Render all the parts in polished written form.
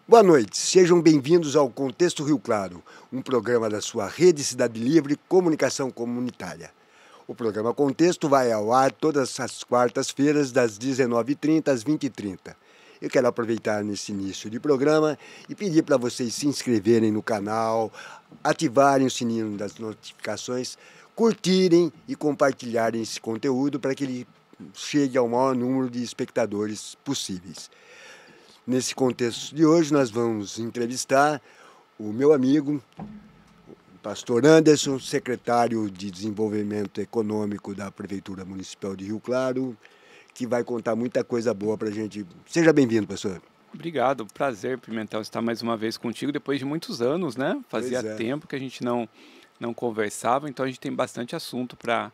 Boa noite, sejam bem-vindos ao Contexto Rio Claro, um programa da sua Rede Cidade Livre Comunicação Comunitária. O programa Contexto vai ao ar todas as quartas-feiras, das 19h30 às 20h30. Eu quero aproveitar nesse início de programa e pedir para vocês se inscreverem no canal, ativarem o sininho das notificações, curtirem e compartilharem esse conteúdo para que ele chegue ao maior número de espectadores possíveis. Nesse contexto de hoje, nós vamos entrevistar o meu amigo, o pastor Anderson, secretário de Desenvolvimento Econômico da Prefeitura Municipal de Rio Claro, que vai contar muita coisa boa para a gente. Seja bem-vindo, pastor. Obrigado, prazer, Pimentel, estar mais uma vez contigo depois de muitos anos, né? Fazia tempo que a gente não conversava, então a gente tem bastante assunto para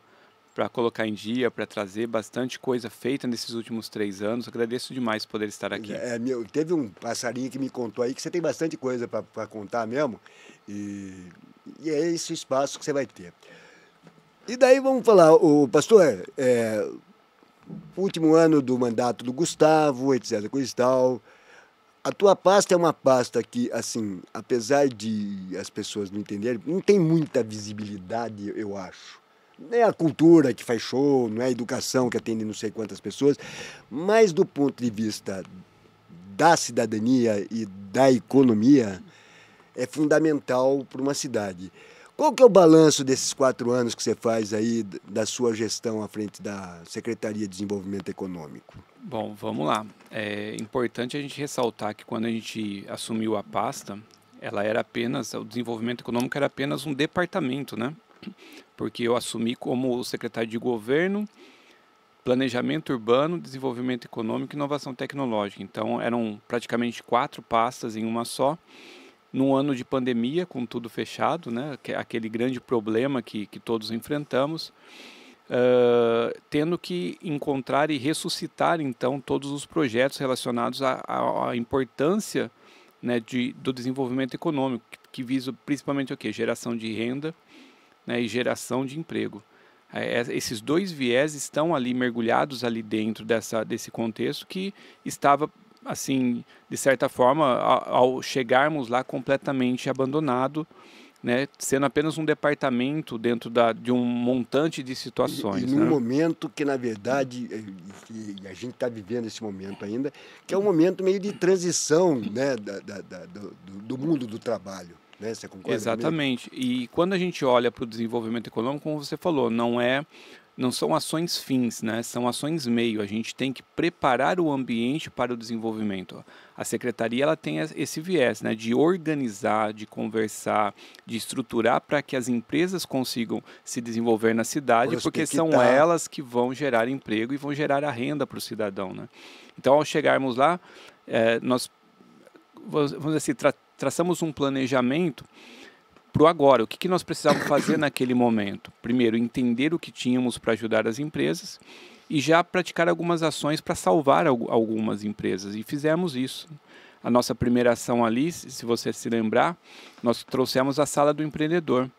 colocar em dia, para trazer bastante coisa feita nesses últimos 3 anos. Agradeço demais poder estar aqui. Teve um passarinho que me contou aí que você tem bastante coisa para contar mesmo, e é esse espaço que você vai ter. E daí vamos falar, o pastor, último ano do mandato do Gustavo, etc, coisa e tal. A tua pasta é uma pasta que, assim, apesar de as pessoas não entenderem, não tem muita visibilidade, eu acho. Não é a cultura que faz show, não é a educação que atende não sei quantas pessoas, mas do ponto de vista da cidadania e da economia, é fundamental para uma cidade. Qual que é o balanço desses 4 anos que você faz aí da sua gestão à frente da Secretaria de Desenvolvimento Econômico? Bom, vamos lá. É importante a gente ressaltar que quando a gente assumiu a pasta, o desenvolvimento econômico era apenas um departamento, né? Porque eu assumi como secretário de Governo, Planejamento Urbano, Desenvolvimento Econômico e Inovação Tecnológica. Então, eram praticamente 4 pastas em uma só. Num ano de pandemia, com tudo fechado, né? Aquele grande problema que todos enfrentamos, tendo que encontrar e ressuscitar, então, todos os projetos relacionados à importância, né, do desenvolvimento econômico, que visa principalmente o quê? Geração de renda, né, e geração de emprego. Esses 2 viés estão ali mergulhados ali dentro desse contexto que estava, assim, de certa forma, ao chegarmos lá completamente abandonado, né, sendo apenas um departamento dentro de um montante de situações. E num momento que, na verdade, a gente está vivendo esse momento ainda, que é um momento meio de transição, né, do mundo do trabalho. Né? Você concorda Exatamente. Comigo? E quando a gente olha para o desenvolvimento econômico, como você falou, não são ações fins, né? São ações meio. A gente tem que preparar o ambiente para o desenvolvimento. A secretaria ela tem esse viés, né? De organizar, de conversar, de estruturar para que as empresas consigam se desenvolver na cidade, porque são elas que vão gerar emprego e vão gerar a renda para o cidadão, né? Então, ao chegarmos lá, nós vamos dizer assim, traçamos um planejamento para o agora. O que nós precisávamos fazer naquele momento? Primeiro, entender o que tínhamos para ajudar as empresas e já praticar algumas ações para salvar algumas empresas. E fizemos isso. A nossa primeira ação ali, se você se lembrar, nós trouxemos a Sala do Empreendedor,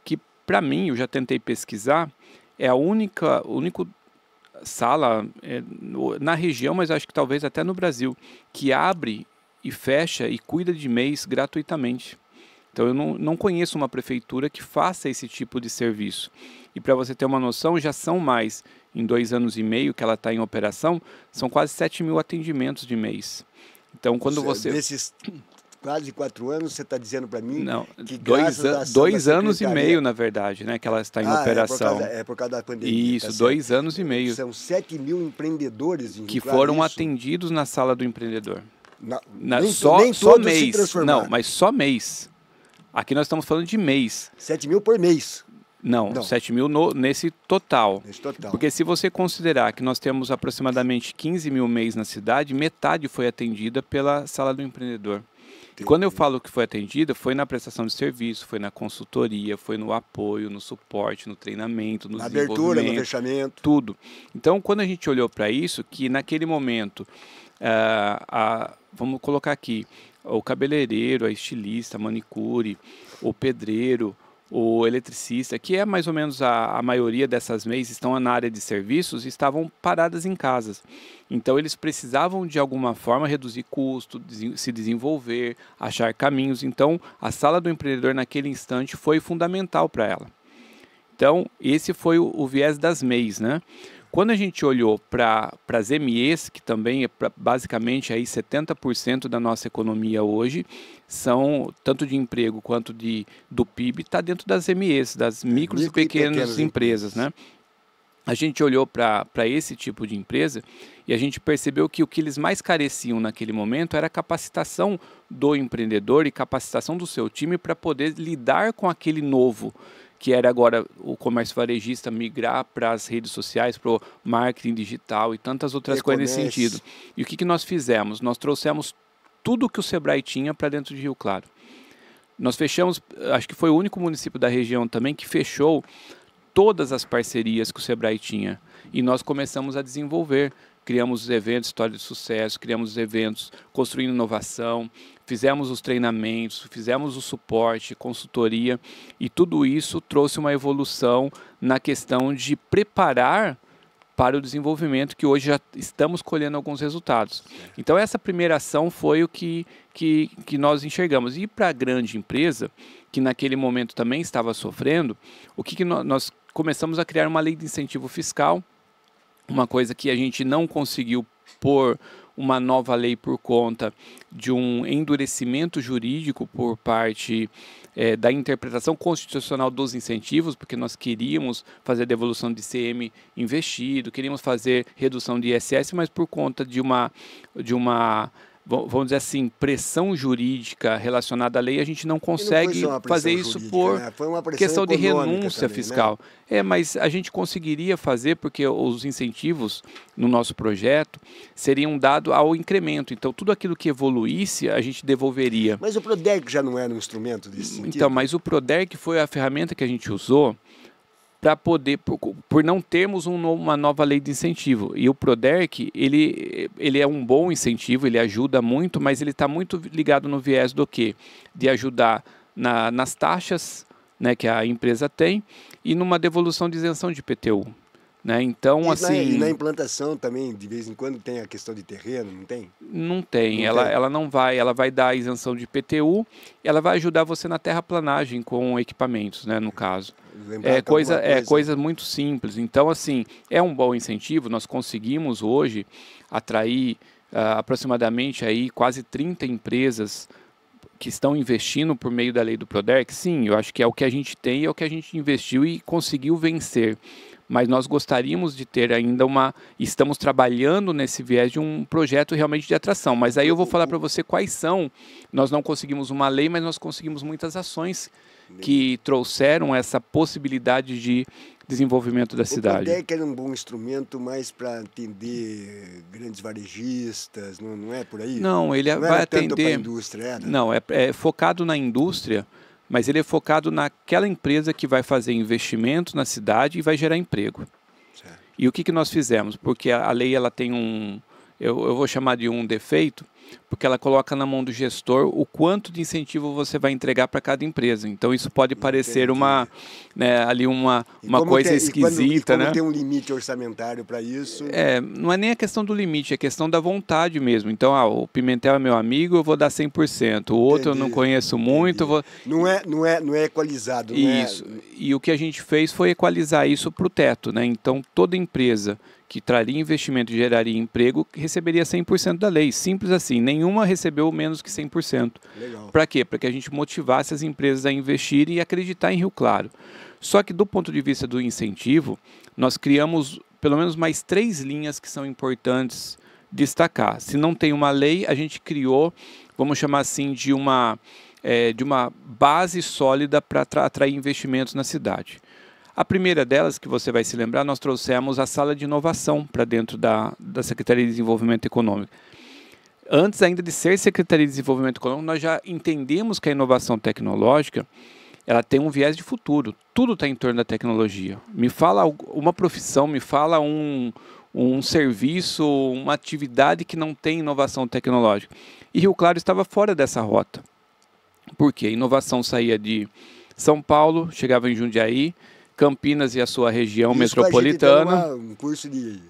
que para mim, eu já tentei pesquisar, é a única sala na região, mas acho que talvez até no Brasil, que abre e fecha e cuida de MEIs gratuitamente. Então eu não conheço uma prefeitura que faça esse tipo de serviço. E para você ter uma noção, já são mais, em 2 anos e meio que ela está em operação, são quase 7.000 atendimentos de MEIs. Então quando você... Nesses quase 4 anos, você está dizendo para mim que 2 anos e meio, na verdade, né, que ela está em operação. É por causa da pandemia. Isso, 2 anos e meio. São 7.000 empreendedores que foram atendidos na Sala do Empreendedor. Nem só todos mês. se transformaram. Não, mas só mês. Aqui nós estamos falando de mês. 7.000 por mês. Não. 7.000 nesse total. Nesse total. Porque se você considerar que nós temos aproximadamente 15.000 MEIs na cidade, metade foi atendida pela Sala do Empreendedor. E quando eu falo que foi atendida, foi na prestação de serviço, foi na consultoria, foi no apoio, no suporte, no treinamento, no desenvolvimento. Na abertura, no fechamento. Tudo. Então, quando a gente olhou para isso, que naquele momento, vamos colocar aqui, o cabeleireiro, a estilista, a manicure, o pedreiro, o eletricista, que é mais ou menos a maioria dessas MEIs, estão na área de serviços, estavam paradas em casas. Então eles precisavam de alguma forma reduzir custo, se desenvolver, achar caminhos. Então a sala do empreendedor naquele instante foi fundamental para ela. Então esse foi o viés das MEIs, né? Quando a gente olhou para as MEs, que também é basicamente aí 70% da nossa economia hoje, são tanto de emprego quanto do PIB, está dentro das MEs, das micros e pequenas empresas, né? A gente olhou para esse tipo de empresa e a gente percebeu que o que eles mais careciam naquele momento era a capacitação do empreendedor e capacitação do seu time para poder lidar com aquele novo, que era agora o comércio varejista migrar para as redes sociais, para o marketing digital e tantas outras coisas nesse sentido. E o que nós fizemos? Nós trouxemos tudo que o Sebrae tinha para dentro de Rio Claro. Nós fechamos, acho que foi o único município da região também que fechou todas as parcerias que o Sebrae tinha. E nós começamos a desenvolver. Criamos os eventos História de Sucesso, criamos os eventos Construindo Inovação, fizemos os treinamentos, fizemos o suporte, consultoria, e tudo isso trouxe uma evolução na questão de preparar para o desenvolvimento, que hoje já estamos colhendo alguns resultados. Então essa primeira ação foi o que nós enxergamos. E para a grande empresa, que naquele momento também estava sofrendo, nós começamos a criar uma lei de incentivo fiscal, uma coisa que a gente não conseguiu por uma nova lei por conta de um endurecimento jurídico por parte da interpretação constitucional dos incentivos, porque nós queríamos fazer a devolução de ICM investido, queríamos fazer redução de ISS, mas por conta de uma vamos dizer assim, pressão jurídica relacionada à lei, a gente não consegue fazer isso por questão de renúncia fiscal. Né? Mas a gente conseguiria fazer porque os incentivos no nosso projeto seriam dados ao incremento. Então, tudo aquilo que evoluísse, a gente devolveria. Mas o Proderc já não era um instrumento desse sentido? Então, mas o Proderc foi a ferramenta que a gente usou para poder, por não termos uma nova lei de incentivo. E o Proderc, ele é um bom incentivo, ele ajuda muito, mas ele está muito ligado no viés do quê? De ajudar nas taxas, né, que a empresa tem e numa devolução de isenção de IPTU. Né? Então, e na implantação também, de vez em quando, tem a questão de terreno, não tem? Não tem. Ela não vai. Ela vai dar a isenção de IPTU, ela vai ajudar você na terraplanagem com equipamentos, né, no caso. Coisa muito simples. Então, assim, é um bom incentivo. Nós conseguimos hoje atrair aproximadamente aí quase 30 empresas que estão investindo por meio da lei do Proderc. Sim, eu acho que é o que a gente tem, é o que a gente investiu e conseguiu vencer. Mas nós gostaríamos de ter ainda estamos trabalhando nesse viés de um projeto realmente de atração. Mas aí eu vou falar para você quais são. Nós não conseguimos uma lei, mas nós conseguimos muitas ações que trouxeram essa possibilidade de desenvolvimento da cidade. O Proderc era um bom instrumento mais para atender grandes varejistas, não é por aí? Não, ele vai atender... a indústria, era? Não, é focado na indústria, mas ele é focado naquela empresa que vai fazer investimentos na cidade e vai gerar emprego. Certo. E o que nós fizemos? Porque a lei ela tem eu vou chamar de um defeito, porque ela coloca na mão do gestor o quanto de incentivo você vai entregar para cada empresa. Então isso pode parecer uma coisa esquisita, né? Tem um limite orçamentário para isso. Não é nem a questão do limite, é questão da vontade mesmo. Então, o Pimentel é meu amigo, eu vou dar 100%. O outro eu não conheço muito. Não é equalizado. Isso. E o que a gente fez foi equalizar isso para o teto, né? Então, toda empresa que traria investimento e geraria emprego, receberia 100% da lei. Simples assim. Nenhuma recebeu menos que 100%. Para quê? Para que a gente motivasse as empresas a investirem e acreditar em Rio Claro. Só que do ponto de vista do incentivo, nós criamos pelo menos mais 3 linhas que são importantes destacar. Se não tem uma lei, a gente criou, vamos chamar assim, de uma base sólida para atrair investimentos na cidade. A primeira delas, que você vai se lembrar, nós trouxemos a sala de inovação para dentro da Secretaria de Desenvolvimento Econômico. Antes ainda de ser Secretaria de Desenvolvimento Econômico, nós já entendemos que a inovação tecnológica ela tem um viés de futuro. Tudo está em torno da tecnologia. Me fala uma profissão, me fala um serviço, uma atividade que não tem inovação tecnológica. E Rio Claro estava fora dessa rota. Por quê? A inovação saía São Paulo chegava em Jundiaí, Campinas e a sua região Isso metropolitana. Um curso de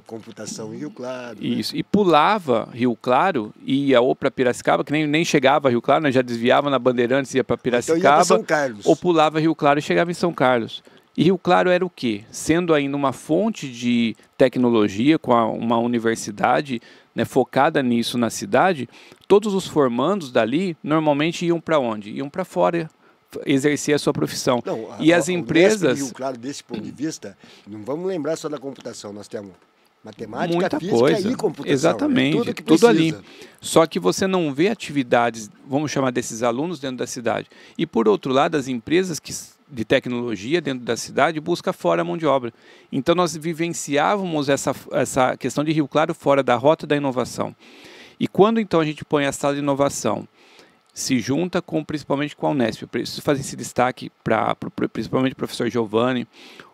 computação em Rio Claro. Isso, e pulava Rio Claro e ia ou para Piracicaba, que nem chegava a Rio Claro, né? Já desviava na Bandeirantes e ia para Piracicaba, então ia São Carlos. Ou pulava Rio Claro e chegava em São Carlos. E Rio Claro era o quê? Sendo ainda uma fonte de tecnologia, com uma universidade, né, focada nisso na cidade, todos os formandos dali normalmente iam para onde? Iam para fora exercer a sua profissão. Não, e as empresas... O Rio Claro, desse ponto de vista, não vamos lembrar só da computação, nós temos matemática, muita física coisa. E computação. Exatamente, tudo ali. Só que você não vê atividades, vamos chamar desses alunos dentro da cidade. E por outro lado, as empresas de tecnologia dentro da cidade buscam fora a mão de obra. Então nós vivenciávamos essa questão de Rio Claro fora da rota da inovação. E quando então a gente põe a sala de inovação, se junta principalmente com a Unesp. Eu preciso fazer esse destaque para principalmente o professor Giovanni,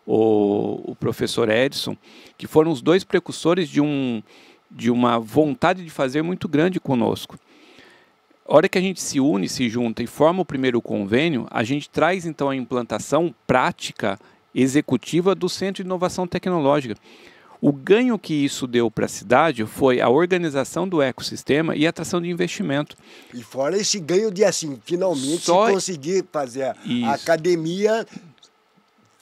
o professor Edson, que foram os dois precursores de uma vontade de fazer muito grande conosco. A hora que a gente se une, se junta e forma o primeiro convênio, a gente traz então a implantação prática, executiva do Centro de Inovação Tecnológica. O ganho que isso deu para a cidade foi a organização do ecossistema e a atração de investimento. E fora esse ganho de, assim, finalmente conseguir fazer a academia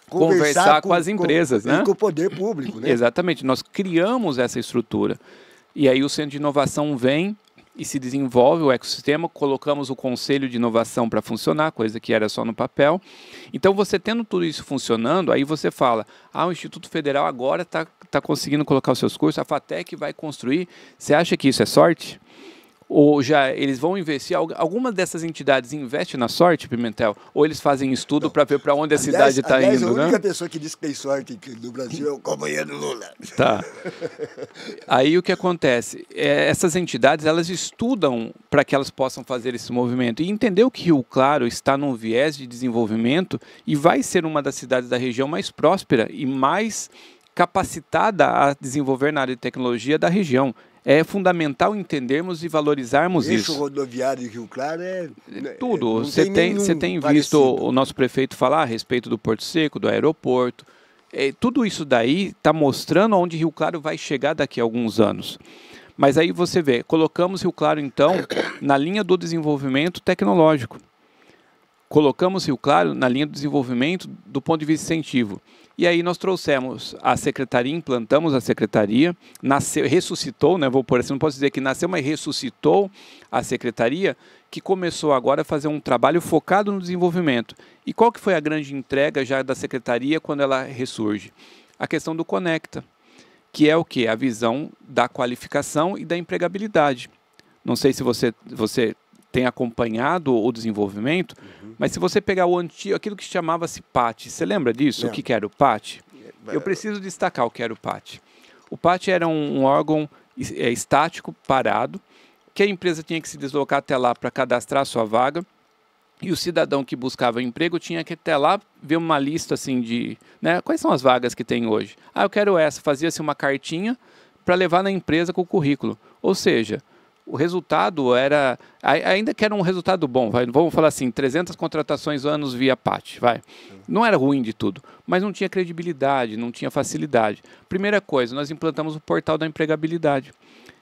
conversar com as empresas, né? E com o poder público, né? Exatamente. Nós criamos essa estrutura. E aí o Centro de Inovação vem e se desenvolve o ecossistema, colocamos o Conselho de Inovação para funcionar, coisa que era só no papel. Então, você tendo tudo isso funcionando, aí você fala, o Instituto Federal agora está conseguindo colocar os seus cursos, a FATEC vai construir. Você acha que isso é sorte? Ou já eles vão investir? Alguma dessas entidades investe na sorte, Pimentel? Ou eles fazem estudo para ver para onde a cidade está indo? A única né? pessoa que diz que tem sorte no Brasil é o companheiro Lula. Tá. Aí o que acontece? Essas entidades, elas estudam para que elas possam fazer esse movimento. E entender que Rio Claro está num viés de desenvolvimento e vai ser uma das cidades da região mais próspera e mais capacitada a desenvolver na área de tecnologia da região. É fundamental entendermos e valorizarmos isso. O rodoviário de Rio Claro tudo. Você tem visto o nosso prefeito falar a respeito do Porto Seco, do aeroporto. Tudo isso daí está mostrando onde Rio Claro vai chegar daqui a alguns anos. Mas aí você vê, colocamos Rio Claro, então, na linha do desenvolvimento tecnológico. Colocamos Rio Claro na linha do desenvolvimento do ponto de vista incentivo. E aí nós trouxemos a secretaria, implantamos a secretaria, ressuscitou, né, vou por assim, não posso dizer que nasceu, mas ressuscitou a secretaria, que começou agora a fazer um trabalho focado no desenvolvimento. E qual que foi a grande entrega já da secretaria quando ela ressurge? A questão do Conecta, que é o quê? A visão da qualificação e da empregabilidade. Não sei se você tem acompanhado o desenvolvimento, mas se você pegar aquilo que chamava-se PAT, você lembra disso? O que era o PAT? Eu preciso destacar o que era o PAT. O PAT era um órgão estático, parado, que a empresa tinha que se deslocar até lá para cadastrar a sua vaga, e o cidadão que buscava emprego tinha que até lá ver uma lista assim de... né, quais são as vagas que tem hoje? Eu quero essa. Fazia-se uma cartinha para levar na empresa com o currículo. Ou seja, o resultado era, ainda que era um resultado bom, vamos falar assim, 300 contratações anos via PAT, não era ruim de tudo, mas não tinha credibilidade, não tinha facilidade. Primeira coisa, nós implantamos o portal da empregabilidade.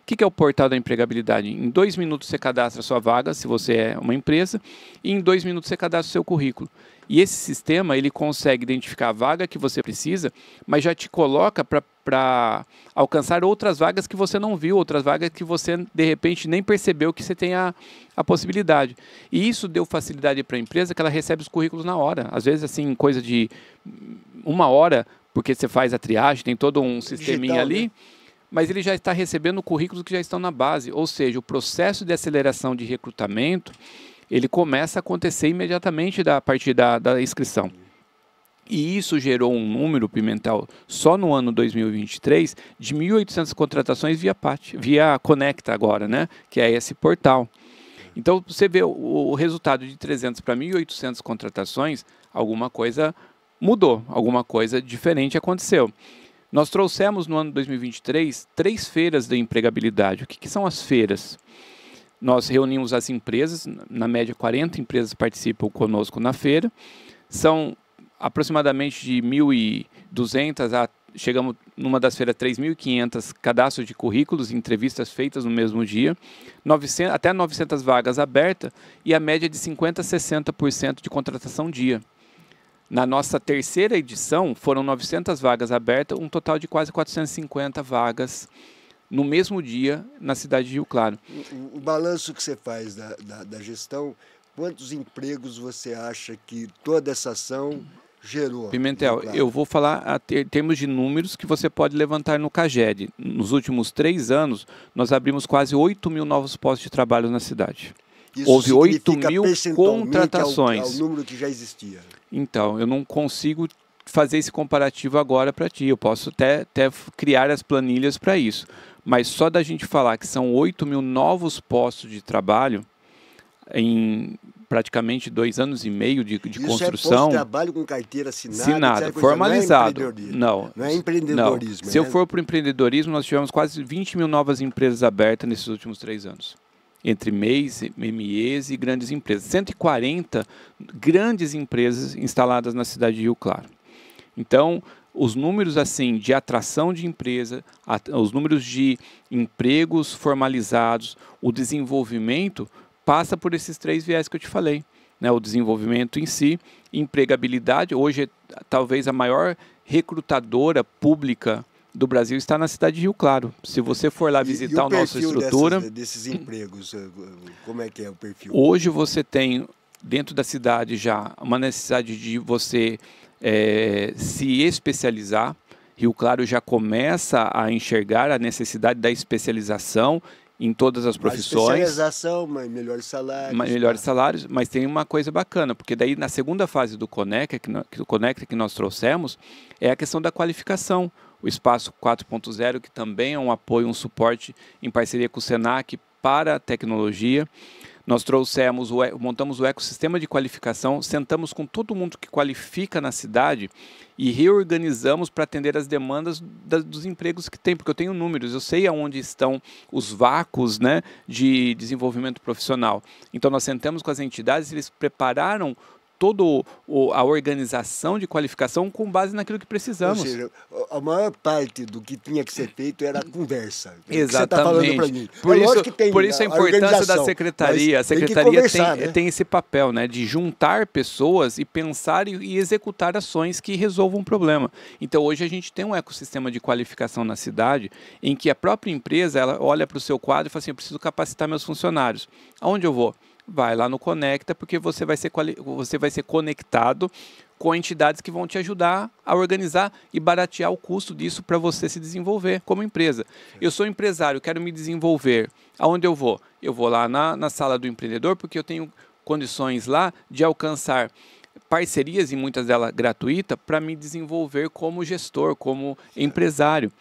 O que é o portal da empregabilidade? Em 2 minutos você cadastra a sua vaga, se você é uma empresa, e em 2 minutos você cadastra o seu currículo. E esse sistema, ele consegue identificar a vaga que você precisa, mas já te coloca para alcançar outras vagas que você não viu, outras vagas que você, de repente, nem percebeu que você tem a possibilidade. E isso deu facilidade para a empresa, que ela recebe os currículos na hora. Às vezes, assim, coisa de 1 hora, porque você faz a triagem, tem todo um sisteminha digital, ali, né? Mas ele já está recebendo currículos que já estão na base. Ou seja, o processo de aceleração de recrutamento, ele começa a acontecer imediatamente a partir da inscrição. E isso gerou um número, Pimentel, só no ano 2023, de 1.800 contratações via PAT, via Conecta agora, né? Que é esse portal. Então, você vê o resultado de 300 para 1.800 contratações, alguma coisa mudou, alguma coisa diferente aconteceu. Nós trouxemos no ano 2023 3 feiras da empregabilidade. O que são as feiras? Nós reunimos as empresas, na média 40 empresas participam conosco na feira, são aproximadamente de 1.200 a chegamos numa das feiras 3.500 cadastros de currículos, entrevistas feitas no mesmo dia, até 900 vagas abertas e a média de 50% a 60% de contratação dia. Na nossa terceira edição foram 900 vagas abertas, um total de quase 450 vagas no mesmo dia na cidade de Rio Claro. O balanço que você faz da gestão, quantos empregos você acha que toda essa ação gerou? Pimentel, eu vou falar em termos de números que você pode levantar no CAGED. Nos últimos 3 anos, nós abrimos quase 8.000 novos postos de trabalho na cidade. Isso houve 8.000 contratações. Ao número que já existia. Então, eu não consigo fazer esse comparativo agora para ti. Eu posso até criar as planilhas para isso. Mas só da gente falar que são 8.000 novos postos de trabalho em praticamente 2 anos e meio de construção. Isso é posto de trabalho com carteira assinada, formalizado. Não é empreendedorismo. Não. Se eu for para o empreendedorismo, nós tivemos quase 20.000 novas empresas abertas nesses últimos 3 anos. Entre MEIs, MEs e grandes empresas. 140 grandes empresas instaladas na cidade de Rio Claro. Então, os números assim de atração de empresa, os números de empregos formalizados, o desenvolvimento passa por esses 3 viés que eu te falei, né? O desenvolvimento em si, empregabilidade. Hoje, talvez a maior recrutadora pública do Brasil está na cidade de Rio Claro. Se você for lá visitar a nossa estrutura... desses empregos, como é que é o perfil? Hoje você tem, dentro da cidade já, uma necessidade de você se especializar. Rio Claro já começa a enxergar a necessidade da especialização em todas as profissões. Especialização, melhores salários. Melhores salários, mas tem uma coisa bacana, porque daí na segunda fase do Conecta que nós trouxemos, é a questão da qualificação. O Espaço 4.0, que também é um apoio, um suporte em parceria com o Senac para a tecnologia. Nós montamos o ecossistema de qualificação, sentamos com todo mundo que qualifica na cidade e reorganizamos para atender as demandas dos empregos que tem, porque eu tenho números, eu sei aonde estão os vácuos, né, de desenvolvimento profissional. Então nós sentamos com as entidades, eles prepararam toda a organização de qualificação com base naquilo que precisamos. Ou seja, a maior parte do que tinha que ser feito era a conversa. Exatamente. Que você tá falando para mim. Por isso a importância da secretaria. A secretaria tem esse papel, né, de juntar pessoas e pensar e executar ações que resolvam um problema. Então hoje a gente tem um ecossistema de qualificação na cidade em que a própria empresa ela olha para o seu quadro e fala assim, eu preciso capacitar meus funcionários. Aonde eu vou? Vai lá no Conecta, porque você vai ser conectado com entidades que vão te ajudar a organizar e baratear o custo disso para você se desenvolver como empresa. Eu sou empresário, quero me desenvolver. Aonde eu vou? Eu vou lá na sala do empreendedor, porque eu tenho condições lá de alcançar parcerias, e muitas delas gratuitas, para me desenvolver como gestor, como empresário.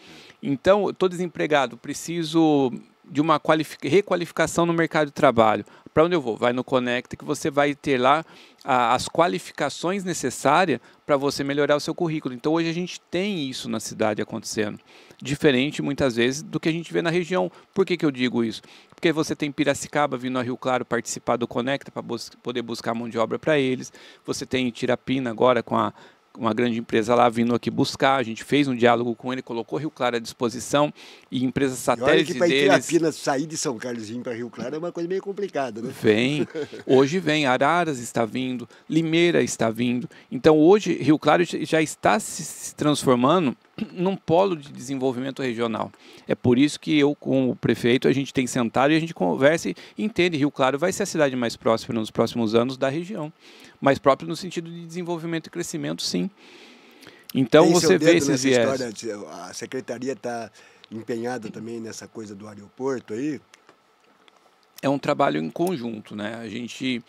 Então, eu estou desempregado, preciso de uma requalificação no mercado de trabalho. Para onde eu vou? Vai no Conecta, que você vai ter lá as qualificações necessárias para você melhorar o seu currículo. Então hoje a gente tem isso na cidade acontecendo. Diferente muitas vezes do que a gente vê na região. Por que eu digo isso? Porque você tem Piracicaba vindo a Rio Claro participar do Conecta para poder buscar mão de obra para eles. Você tem Tirapina agora com uma grande empresa lá vindo aqui buscar, a gente fez um diálogo com ele, colocou Rio Claro à disposição e empresas satélites deles... E olha que para sair de São Carlos e ir para Rio Claro é uma coisa meio complicada, né? Hoje vem, Araras está vindo, Limeira está vindo, então hoje Rio Claro já está se transformando num polo de desenvolvimento regional. É por isso que eu, com o prefeito, a gente tem sentado e a gente conversa e entende, Rio Claro vai ser a cidade mais próspera nos próximos anos da região. Mais próprio no sentido de desenvolvimento e crescimento, sim. Então tem você vê esses viés. A secretaria está empenhada também nessa coisa do aeroporto aí? É um trabalho em conjunto, né? A gente,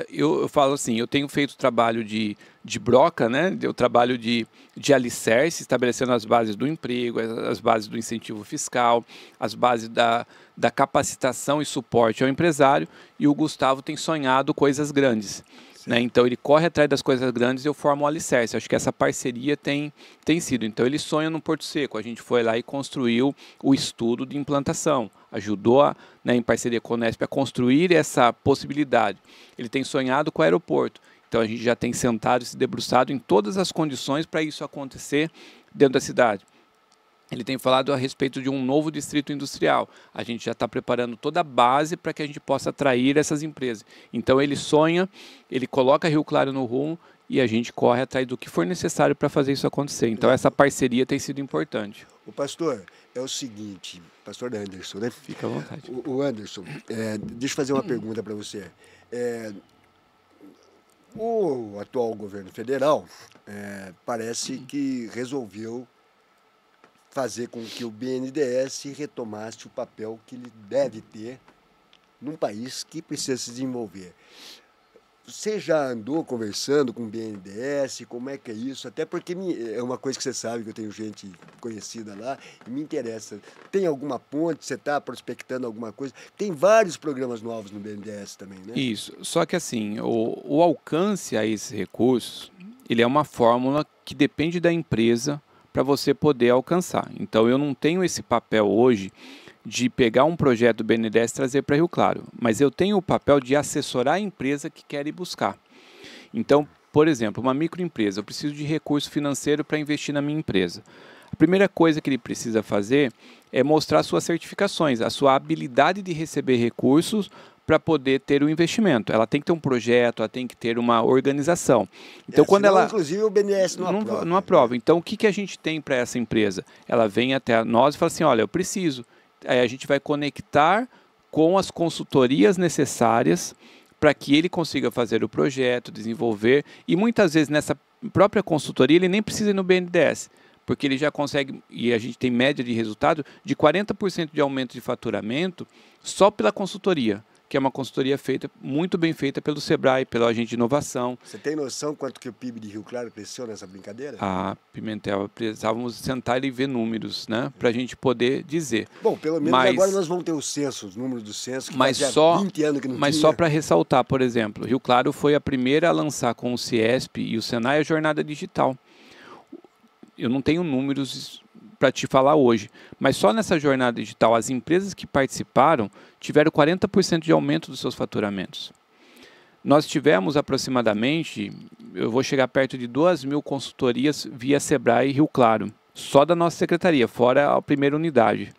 eu falo assim, eu tenho feito trabalho de broca, né? Eu trabalho de alicerce, estabelecendo as bases do emprego, as bases do incentivo fiscal, as bases da capacitação e suporte ao empresário, e o Gustavo tem sonhado coisas grandes. né? Então ele corre atrás das coisas grandes e eu formo o alicerce. Acho que essa parceria tem sido. Então ele sonha no Porto Seco. A gente foi lá e construiu o estudo de implantação. Ajudou, né, em parceria com a Unesp, a construir essa possibilidade. Ele tem sonhado com o aeroporto. Então a gente já tem sentado e se debruçado em todas as condições para isso acontecer dentro da cidade. Ele tem falado a respeito de um novo distrito industrial. A gente já está preparando toda a base para que a gente possa atrair essas empresas. Então ele sonha, ele coloca Rio Claro no rumo e a gente corre atrás do que for necessário para fazer isso acontecer. Então essa parceria tem sido importante. O pastor, é o seguinte, pastor Anderson, né? Fica à vontade. O Anderson, deixa eu fazer uma pergunta para você. O atual governo federal parece que resolveu fazer com que o BNDES retomasse o papel que ele deve ter num país que precisa se desenvolver. Você já andou conversando com o BNDES? Como é que é isso? Até porque é uma coisa que você sabe, que eu tenho gente conhecida lá e me interessa. Tem alguma ponte? Você está prospectando alguma coisa? Tem vários programas novos no BNDES também, né? Isso. Só que assim, o alcance a esses recursos, ele é uma fórmula que depende da empresa para você poder alcançar. Então eu não tenho esse papel hoje de pegar um projeto do BNDES e trazer para Rio Claro, mas eu tenho o papel de assessorar a empresa que quer ir buscar. Então, por exemplo, uma microempresa, eu preciso de recurso financeiro para investir na minha empresa. A primeira coisa que ele precisa fazer é mostrar suas certificações, a sua habilidade de receber recursos para poder ter o investimento. Ela tem que ter um projeto, ela tem que ter uma organização. Então, quando ela inclusive o BNDES não aprova. Então, o que a gente tem para essa empresa? Ela vem até nós e fala assim, olha, eu preciso. Aí a gente vai conectar com as consultorias necessárias para que ele consiga fazer o projeto, desenvolver. E muitas vezes nessa própria consultoria ele nem precisa ir no BNDES, porque ele já consegue, e a gente tem média de resultado, de 40% de aumento de faturamento só pela consultoria, que é uma consultoria muito bem feita pelo Sebrae, pelo agente de inovação. Você tem noção quanto que o PIB de Rio Claro cresceu nessa brincadeira? Pimentel, precisávamos sentar e ver números, né, para a gente poder dizer. Bom, pelo menos agora nós vamos ter o censo, os números do censo, que fazia 20 anos que não tinha. Mas só para ressaltar, por exemplo, Rio Claro foi a primeira a lançar com o Ciesp e o Senai a jornada digital. Eu não tenho números para te falar hoje, mas só nessa jornada digital, as empresas que participaram tiveram 40% de aumento dos seus faturamentos. Nós tivemos aproximadamente, eu vou chegar perto de 2.000 consultorias via Sebrae e Rio Claro, só da nossa secretaria, fora a primeira unidade.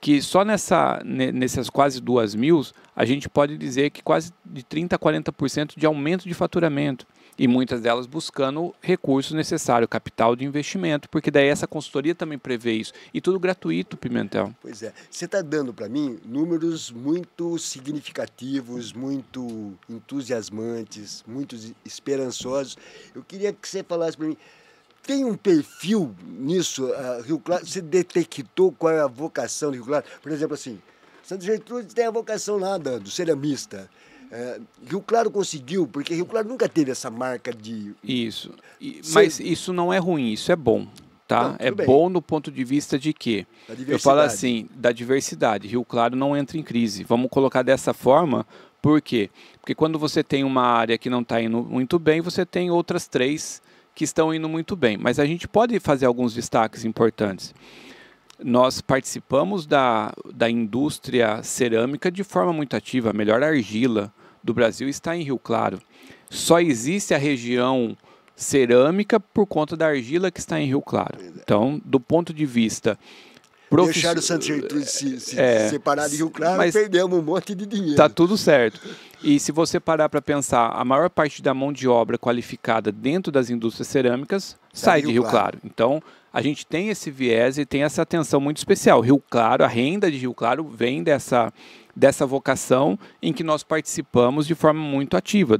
Que só nessas quase 2.000, a gente pode dizer que quase de 30% a 40% de aumento de faturamento. E muitas delas buscando recursos necessários, capital de investimento, porque daí essa consultoria também prevê isso. E tudo gratuito, Pimentel. Pois é. Você está dando para mim números muito significativos, muito entusiasmantes, muito esperançosos. Eu queria que você falasse para mim, tem um perfil nisso, Rio Claro? Você detectou qual é a vocação de Rio Claro? Por exemplo, assim, Santa Gertrudes tem a vocação lá do ceramista. Rio Claro conseguiu, porque Rio Claro nunca teve essa marca de... Isso, mas isso não é ruim, isso é bom, tá? Não, é bem. Bom no ponto de vista de quê? Eu falo assim, da diversidade. Rio Claro não entra em crise. Vamos colocar dessa forma, por quê? Porque quando você tem uma área que não está indo muito bem, você tem outras 3 que estão indo muito bem. Mas a gente pode fazer alguns destaques importantes. Nós participamos da indústria cerâmica de forma muito ativa. A melhor argila do Brasil está em Rio Claro. Só existe a região cerâmica por conta da argila que está em Rio Claro. Então, do ponto de vista... Deixaram o Santa Gertrudes se separar de Rio Claro, mas perdemos um monte de dinheiro. Está tudo certo. E se você parar para pensar, a maior parte da mão de obra qualificada dentro das indústrias cerâmicas sai de Rio Claro. Então, a gente tem esse viés e tem essa atenção muito especial. Rio Claro, a renda de Rio Claro vem dessa vocação em que nós participamos de forma muito ativa.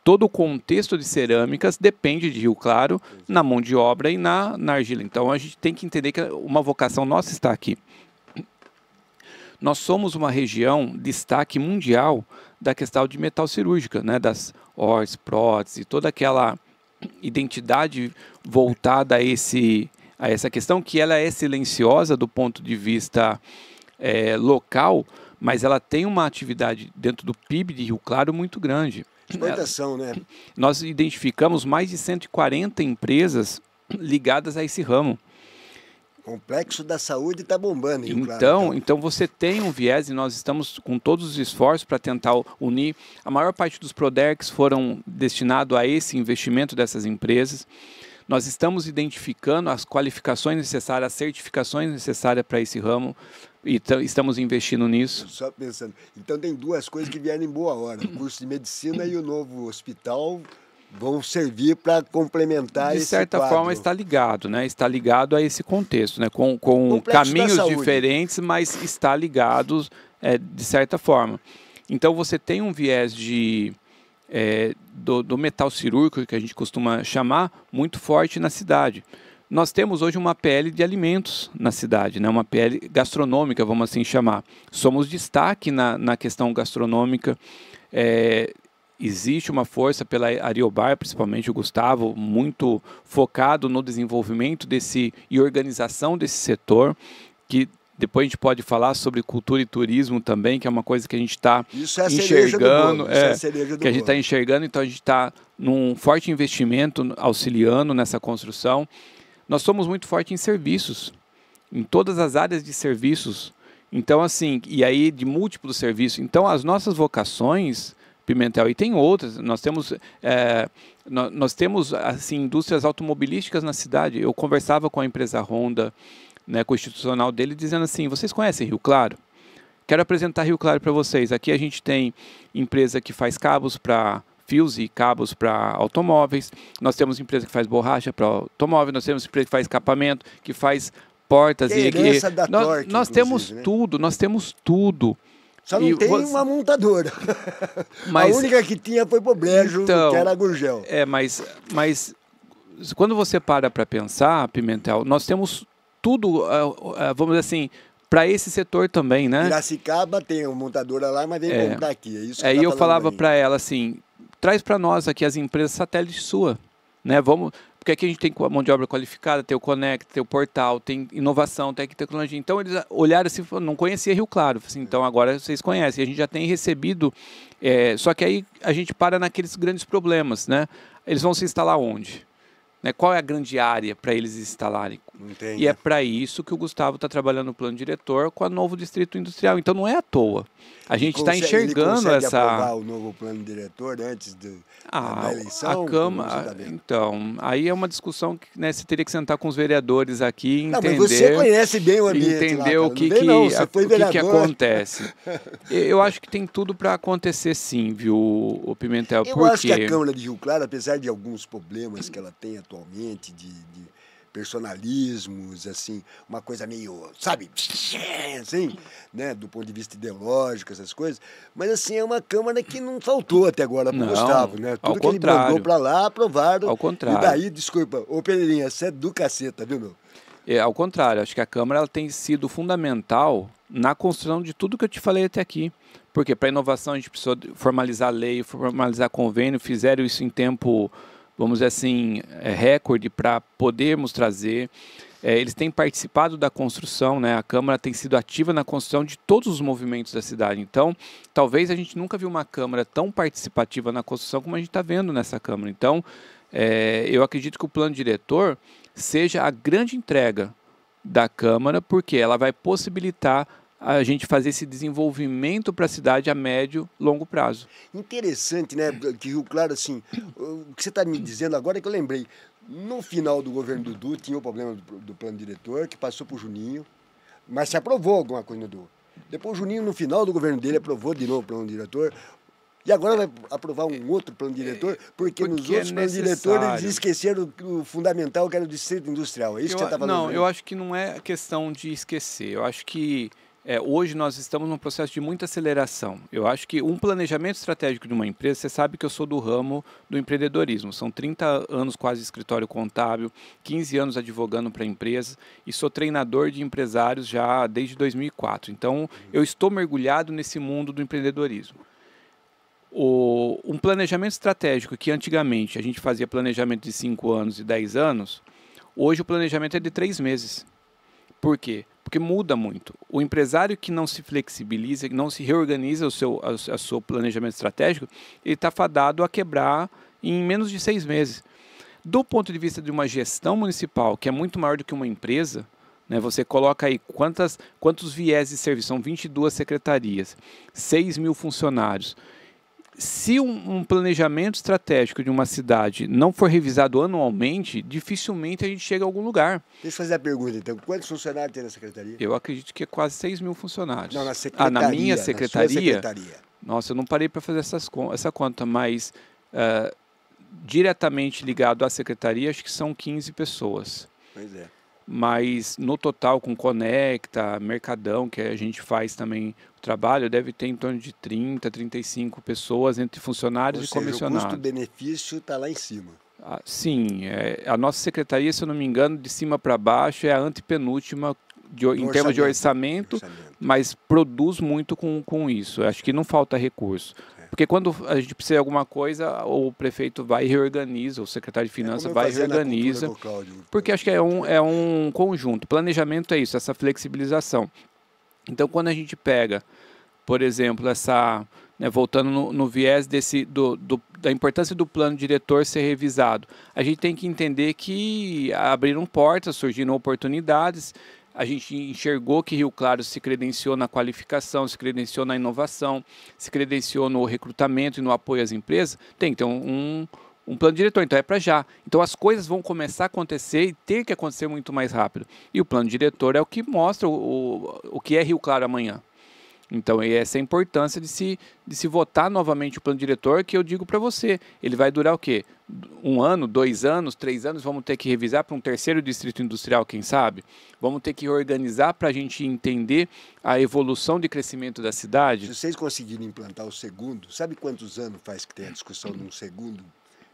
Todo o contexto de cerâmicas depende de Rio Claro na mão de obra e na argila. Então, a gente tem que entender que uma vocação nossa está aqui. Nós somos uma região destaque mundial da questão de metal cirúrgica, né? Das ORs, próteses, toda aquela identidade voltada a essa questão, que ela é silenciosa do ponto de vista local, mas ela tem uma atividade dentro do PIB de Rio Claro muito grande. Exportação, né? Nós identificamos mais de 140 empresas ligadas a esse ramo. O complexo da saúde está bombando, hein, claro. Então você tem um viés e nós estamos com todos os esforços para tentar unir. A maior parte dos Prodercs foram destinados a esse investimento dessas empresas. Nós estamos identificando as qualificações necessárias, as certificações necessárias para esse ramo e estamos investindo nisso. Só pensando. Então tem duas coisas que vieram em boa hora. O curso de medicina e o novo hospital vão servir para complementar esse quadro. De certa forma está ligado, né? Está ligado a esse contexto, né? Com caminhos diferentes, mas está ligado de certa forma. Então você tem um viés do metal cirúrgico, que a gente costuma chamar, muito forte na cidade. Nós temos hoje uma PL de alimentos na cidade, né? Uma PL gastronômica, vamos assim chamar. Somos destaque na questão gastronômica. Existe uma força pela Ariobar, principalmente o Gustavo, muito focado no desenvolvimento e organização desse setor, que depois a gente pode falar sobre cultura e turismo também, que é uma coisa que a gente está enxergando. Que a gente está enxergando, então a gente está num forte investimento auxiliando nessa construção. Nós somos muito fortes em serviços, em todas as áreas de serviços. Então, assim, e aí de múltiplos serviços. Então, as nossas vocações, Pimentel, e tem outras, nós temos assim, indústrias automobilísticas na cidade. Eu conversava com a empresa Honda, né, com o institucional dele, dizendo assim, vocês conhecem Rio Claro? Quero apresentar Rio Claro para vocês. Aqui a gente tem empresa que faz cabos para fios e cabos para automóveis, nós temos empresa que faz borracha para automóvel, nós temos empresa que faz escapamento, que faz portas. Nós temos, né? Nós temos tudo. Só não tem uma montadora. Mas, a única que tinha foi pro Brejo, que era a Gurgel. Mas quando você para pensar, Pimentel, nós temos tudo, vamos dizer assim, para esse setor também, né? Piracicaba tem uma montadora lá, mas vem comprar aqui. É isso que eu falava para ela assim, traz para nós aqui as empresas satélites sua, né? Porque aqui a gente tem a mão de obra qualificada, tem o Conect, tem o portal, tem inovação, tem tecnologia. Então eles olharam assim, não conhecia Rio Claro, assim, então agora vocês conhecem. A gente já tem recebido, só que aí a gente para naqueles grandes problemas, né? Eles vão se instalar onde? Né? Qual é a grande área para eles instalarem? Entendi. E é para isso que o Gustavo está trabalhando no plano diretor com o novo distrito industrial. Então não é à toa. A gente está enxergando ele aprovar o novo plano diretor antes da eleição? A Câmara. Então, aí é uma discussão que, né, você teria que sentar com os vereadores aqui e entender. Mas você conhece bem o ambiente. Entender lá, o que acontece. Eu acho que tem tudo para acontecer sim, viu, o Pimentel? Eu acho que a Câmara de Rio Claro, apesar de alguns problemas que ela tem atualmente, de personalismos, assim, uma coisa meio, sabe, assim, né, do ponto de vista ideológico, essas coisas, mas assim, é uma Câmara que não faltou até agora pro Gustavo, né? Tudo que ele mandou para lá, aprovaram. Ao contrário. E daí, desculpa, ô Pereirinha, você é do caceta, viu, meu? Ao contrário, acho que a Câmara ela tem sido fundamental na construção de tudo que eu te falei até aqui. Porque para inovação a gente precisou formalizar a lei, formalizar convênio, fizeram isso em tempo, vamos dizer assim, recorde para podermos trazer. Eles têm participado da construção, né? A Câmara tem sido ativa na construção de todos os movimentos da cidade. Então, talvez a gente nunca viu uma Câmara tão participativa na construção como a gente está vendo nessa Câmara. Então, eu acredito que o plano diretor seja a grande entrega da Câmara, porque ela vai possibilitar a gente fazer esse desenvolvimento para a cidade a médio, longo prazo. Interessante, né? Que Rio Claro, assim, o que você está me dizendo agora é que eu lembrei. No final do governo Dudu tinha o problema do plano diretor, que passou para o Juninho, mas se aprovou alguma coisa no Dudu. Depois o Juninho, no final do governo dele, aprovou de novo o plano diretor. E agora vai aprovar um outro plano diretor, porque nos outros planos diretores eles esqueceram o fundamental, que era o distrito industrial. É isso que você está falando? Não, eu acho que não é questão de esquecer. Eu acho que hoje nós estamos num processo de muita aceleração. Eu acho que um planejamento estratégico de uma empresa, você sabe que eu sou do ramo do empreendedorismo. São 30 anos quase de escritório contábil, 15 anos advogando para empresas e sou treinador de empresários já desde 2004. Então, eu estou mergulhado nesse mundo do empreendedorismo. Um planejamento estratégico que antigamente a gente fazia planejamento de 5 anos e 10 anos, hoje o planejamento é de 3 meses. Por quê? porque muda muito. O empresário que não se flexibiliza, que não se reorganiza o seu planejamento estratégico, ele está fadado a quebrar em menos de 6 meses. Do ponto de vista de uma gestão municipal, que é muito maior do que uma empresa, né, você coloca aí quantos viés de serviço, são 22 secretarias, 6 mil funcionários. Se um planejamento estratégico de uma cidade não for revisado anualmente, dificilmente a gente chega a algum lugar. Deixa eu fazer a pergunta, então. Quantos funcionários tem na secretaria? Eu acredito que é quase 6 mil funcionários. Não, na secretaria. Na minha secretaria? Na sua secretaria. Nossa, eu não parei para fazer essa conta, mas diretamente ligado à secretaria, acho que são 15 pessoas. Pois é. Mas no total, com Conecta, Mercadão, que a gente faz também o trabalho, deve ter em torno de 30, 35 pessoas entre funcionários e comissionados. O custo-benefício está lá em cima. Sim, a nossa secretaria, se eu não me engano, de cima para baixo é a antepenúltima em termos de orçamento, mas produz muito com isso. Acho que não falta recurso. Porque quando a gente precisa de alguma coisa, o prefeito vai e reorganiza, o secretário de Finanças vai e reorganiza. Porque acho que é um conjunto. Planejamento é isso, essa flexibilização. Então, quando a gente pega, por exemplo, voltando no viés da importância do plano diretor ser revisado, a gente tem que entender que abriram portas, surgiram oportunidades. A gente enxergou que Rio Claro se credenciou na qualificação, se credenciou na inovação, se credenciou no recrutamento e no apoio às empresas. Tem que ter um plano diretor, então é para já. Então as coisas vão começar a acontecer e ter que acontecer muito mais rápido. E o plano diretor é o que mostra o que é Rio Claro amanhã. Então, essa é a importância de se votar novamente o plano diretor, que eu digo para você, ele vai durar o quê? 1 ano, 2 anos, 3 anos, vamos ter que revisar para um terceiro distrito industrial, quem sabe? Vamos ter que organizar para a gente entender a evolução de crescimento da cidade. Se vocês conseguirem implantar o segundo, sabe quantos anos faz que tem a discussão de um segundo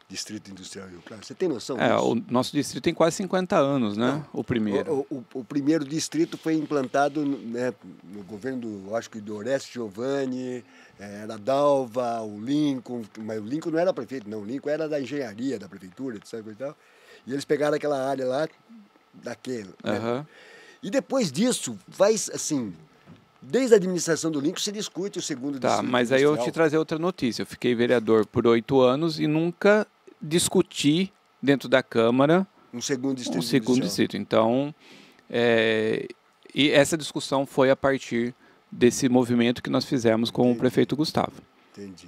Distrito Industrial Rio Claro? Você tem noção disso? O nosso distrito tem quase 50 anos, né? O primeiro. O primeiro distrito foi implantado, né, no governo, acho que do Orestes Giovanni, era Dalva, o Lincoln, mas o Lincoln não era prefeito, não. O Lincoln era da engenharia, da prefeitura, etc. E tal. E eles pegaram aquela área lá, daquele. Né? E depois disso, assim, desde a administração do Lincoln se discute o segundo distrito. Mas aí eu vou te trazer outra notícia. Eu fiquei vereador por 8 anos e nunca discutir dentro da Câmara um segundo distrito. Então, e essa discussão foi a partir desse movimento que nós fizemos com o prefeito Gustavo. Entendi.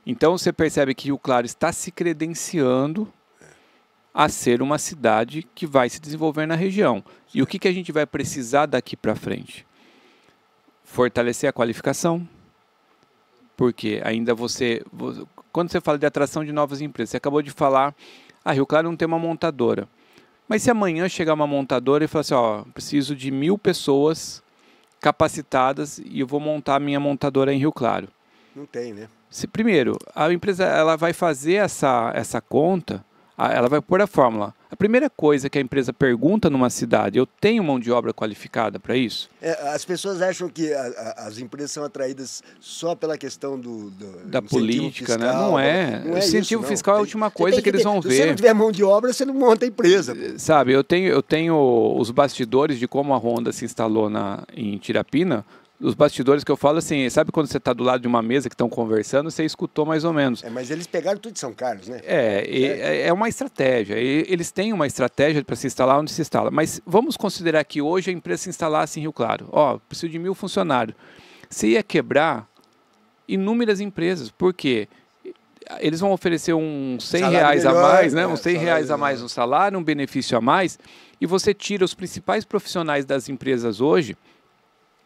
Então, você percebe que Rio Claro está se credenciando a ser uma cidade que vai se desenvolver na região. E o que a gente vai precisar daqui para frente? Fortalecer a qualificação, porque ainda quando você fala de atração de novas empresas, você acabou de falar, Rio Claro não tem uma montadora, mas se amanhã chegar uma montadora e falar assim, preciso de 1.000 pessoas capacitadas e eu vou montar a minha montadora em Rio Claro. Não tem, né? Primeiro, a empresa ela vai fazer essa conta, ela vai pôr a fórmula. A primeira coisa que a empresa pergunta numa cidade, eu tenho mão de obra qualificada para isso? As pessoas acham que as empresas são atraídas só pela questão da política, fiscal, né? Não é. O incentivo fiscal é a última coisa que eles vão ver. Se você não tiver mão de obra, você não monta a empresa. Sabe, eu tenho os bastidores de como a Honda se instalou em Tirapina. Os bastidores que eu falo assim, sabe quando você está do lado de uma mesa que estão conversando, você escutou mais ou menos. Mas eles pegaram tudo de São Carlos, né? É uma estratégia. Eles têm uma estratégia para se instalar onde se instala. Mas vamos considerar que hoje a empresa se instalasse em Rio Claro. Preciso de 1.000 funcionários. Você ia quebrar inúmeras empresas. Por quê? Eles vão oferecer uns 100 reais a mais, né? Uns 100 reais a mais no salário, um benefício a mais. E você tira os principais profissionais das empresas hoje.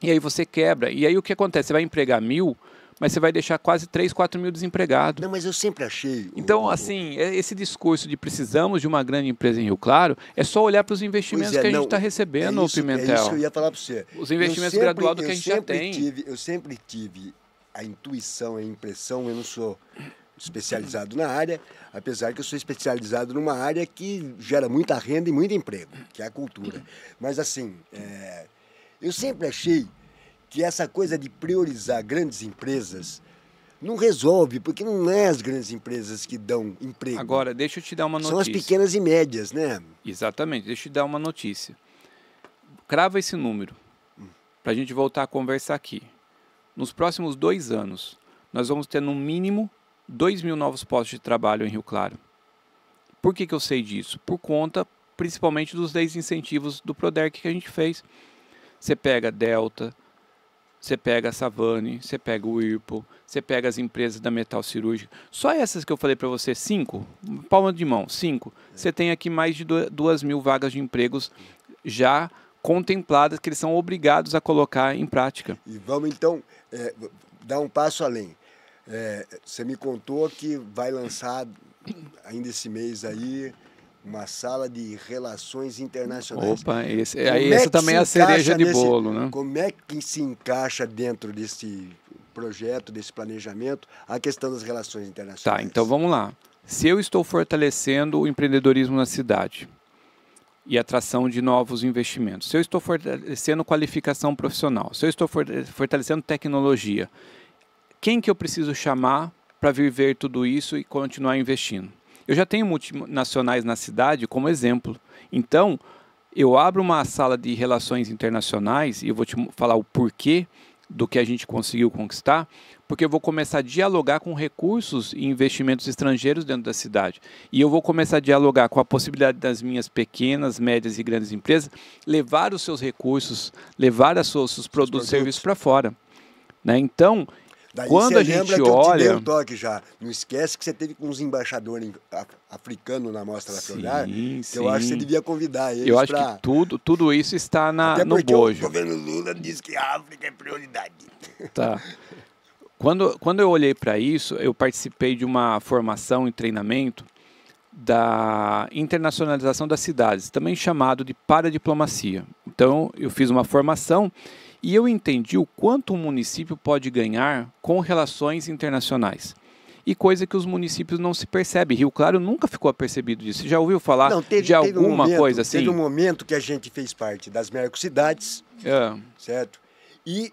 E aí você quebra. E aí o que acontece? Você vai empregar 1.000, mas você vai deixar quase 3, 4 mil desempregados. Não, mas eu sempre achei... Então, assim, esse discurso de precisamos de uma grande empresa em Rio Claro, é só olhar para os investimentos que a gente está recebendo, Pimentel. É isso que eu ia falar para você. Os investimentos graduados que a gente já tem. Eu sempre tive a intuição, a impressão, eu não sou especializado na área, apesar que eu sou especializado numa área que gera muita renda e muito emprego, que é a cultura. Mas, assim... Eu sempre achei que essa coisa de priorizar grandes empresas não resolve, porque não é as grandes empresas que dão emprego. Agora, deixa eu te dar uma notícia. São as pequenas e médias, né? Exatamente, deixa eu te dar uma notícia. Crava esse número. para a gente voltar a conversar aqui. Nos próximos 2 anos, nós vamos ter no mínimo 2.000 novos postos de trabalho em Rio Claro. Por que eu sei disso? Por conta, principalmente, dos 10 incentivos do Proderc que a gente fez. Você pega a Delta, você pega a Savane, você pega o Whirlpool, você pega as empresas da Metal Cirúrgica. Só essas que eu falei para você, 5, palma de mão, 5. Você tem aqui mais de 2.000 vagas de empregos já contempladas, que eles são obrigados a colocar em prática. E vamos, então, dar um passo além. Você me contou que vai lançar, ainda esse mês aí, uma sala de relações internacionais. Opa, essa também é a cereja de bolo, né? Como é que se encaixa dentro desse projeto, desse planejamento, a questão das relações internacionais? Tá, então vamos lá. Se eu estou fortalecendo o empreendedorismo na cidade e atração de novos investimentos, se eu estou fortalecendo qualificação profissional, se eu estou fortalecendo tecnologia, quem que eu preciso chamar para vir ver tudo isso e continuar investindo? Eu já tenho multinacionais na cidade como exemplo. Então, eu abro uma sala de relações internacionais e eu vou te falar o porquê do que a gente conseguiu conquistar, porque eu vou começar a dialogar com recursos e investimentos estrangeiros dentro da cidade. E eu vou começar a dialogar com a possibilidade das minhas pequenas, médias e grandes empresas levar os seus recursos, levar os seus produtos e serviços para fora. Né? Então, daí quando a gente olha... Eu te dei olha... um toque já. Não esquece que você teve com uns embaixadores africanos na Mostra da Feudar, que eu acho que você devia convidar eles. Eu acho que tudo isso está no bojo. O governo Lula diz que a África é prioridade. Tá. Quando eu olhei para isso, eu participei de uma formação e treinamento da internacionalização das cidades, também chamado de paradiplomacia. Então, eu fiz uma formação e eu entendi o quanto um município pode ganhar com relações internacionais. E coisa que os municípios não se percebem. Rio Claro nunca ficou apercebido disso. Você já ouviu falar de alguma coisa assim? Teve um momento que a gente fez parte das Mercocidades, certo? E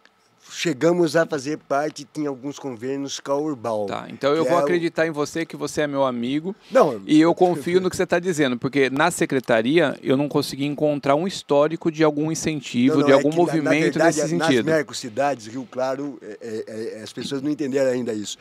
chegamos a fazer parte, tinha alguns convênios com a Urbal. Tá, então eu vou acreditar em você, que você é meu amigo. Não, e eu confio no que você está dizendo, porque na secretaria eu não consegui encontrar um histórico de algum incentivo, de algum movimento nesse sentido. Nas Mercocidades, Rio Claro, as pessoas não entenderam ainda isso.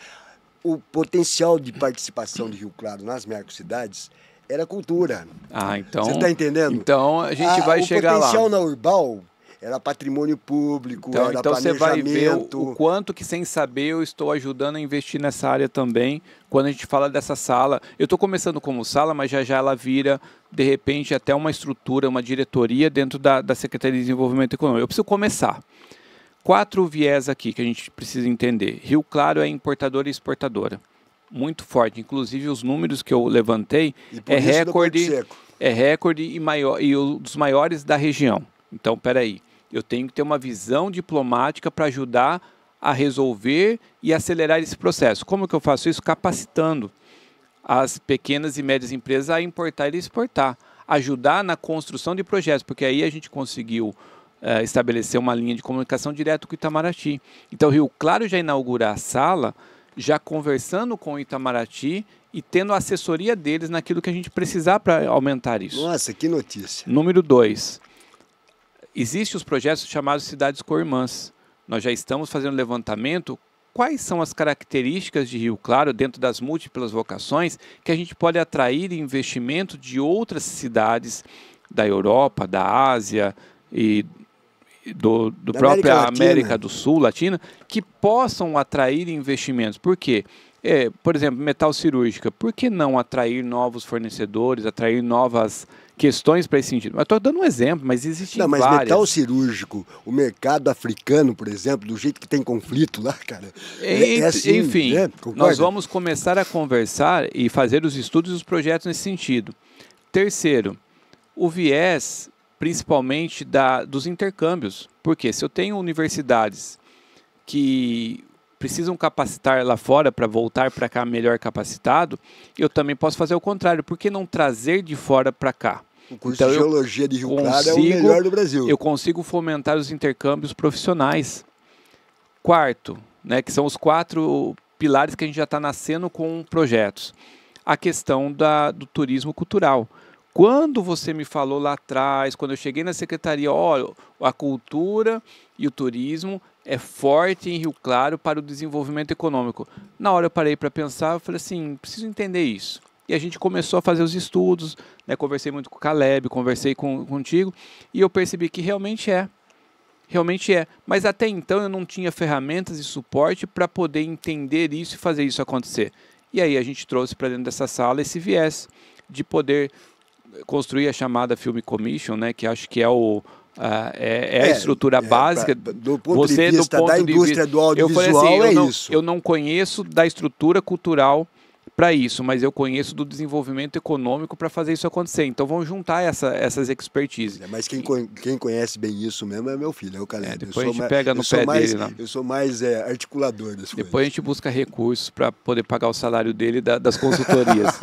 O potencial de participação de Rio Claro nas Mercocidades era cultura. Ah, então... Você está entendendo? Então a gente vai chegar lá. O potencial na Urbal era patrimônio público, era então você vai ver planejamento. o quanto que, sem saber, eu estou ajudando a investir nessa área também, quando a gente fala dessa sala. Eu estou começando como sala, mas já ela vira, de repente, até uma estrutura, uma diretoria dentro da Secretaria de Desenvolvimento Econômico. Eu preciso começar. 4 viés aqui que a gente precisa entender. Rio Claro é importadora e exportadora. Muito forte. Inclusive, os números que eu levantei é recorde e um dos maiores da região. Então, peraí. Eu tenho que ter uma visão diplomática para ajudar a resolver e acelerar esse processo. Como que eu faço isso? Capacitando as pequenas e médias empresas a importar e exportar. Ajudar na construção de projetos, porque aí a gente conseguiu estabelecer uma linha de comunicação direto com o Itamaraty. Então, Rio Claro já inaugura a sala, já conversando com o Itamaraty e tendo a assessoria deles naquilo que a gente precisar para aumentar isso. Nossa, que notícia. Número 2. Existem os projetos chamados Cidades Co-Irmãs. Nós já estamos fazendo levantamento. Quais são as características de Rio Claro, dentro das múltiplas vocações, que a gente pode atrair investimento de outras cidades da Europa, da Ásia e do própria América do Sul, Latina, que possam atrair investimentos. Por quê? Por exemplo, metal cirúrgica. Por que não atrair novos fornecedores, atrair novas questões para esse sentido? Eu estou dando um exemplo, mas existem várias. Não, mas metal cirúrgico, o mercado africano, por exemplo, do jeito que tem conflito lá, cara, assim, enfim, nós vamos começar a conversar e fazer os estudos e os projetos nesse sentido. Terceiro, o viés, principalmente dos intercâmbios. Porque se eu tenho universidades que precisam capacitar lá fora para voltar para cá melhor capacitado, eu também posso fazer o contrário. Por que não trazer de fora para cá? O curso de Geologia de Rio Claro é o melhor do Brasil. Eu consigo fomentar os intercâmbios profissionais. Quarto, né, que são os 4 pilares que a gente já está nascendo com projetos. A questão do turismo cultural. Quando você me falou lá atrás, quando eu cheguei na secretaria, olha, a cultura e o turismo é forte em Rio Claro para o desenvolvimento econômico. Na hora eu parei para pensar, eu falei assim, preciso entender isso. E a gente começou a fazer os estudos, né? Conversei muito com o Caleb, conversei contigo, e eu percebi que realmente é. Realmente é. Mas até então eu não tinha ferramentas e suporte para poder entender isso e fazer isso acontecer. E aí a gente trouxe para dentro dessa sala esse viés de poder construir a chamada Film Commission, né, que acho que é a estrutura básica. Do ponto de vista da indústria do audiovisual, isso. Eu não conheço da estrutura cultural para isso, mas eu conheço do desenvolvimento econômico para fazer isso acontecer. Então vamos juntar essas expertises. Mas quem conhece bem isso mesmo é meu filho, é o Caleb. Depois a gente pega no pé dele. Né? Eu sou mais articulador das coisas. Depois a gente busca recursos para poder pagar o salário dele das consultorias.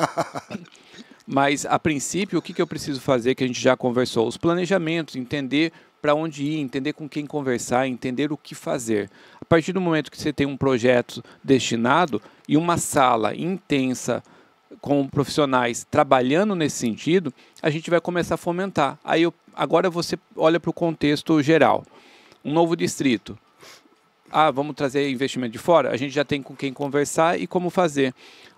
Mas, a princípio, o que eu preciso fazer, que a gente já conversou? Os planejamentos, entender para onde ir, entender com quem conversar, entender o que fazer. A partir do momento que você tem um projeto destinado e uma sala intensa com profissionais trabalhando nesse sentido, a gente vai começar a fomentar. Agora você olha para o contexto geral. Um novo distrito. Vamos trazer investimento de fora? A gente já tem com quem conversar e como fazer.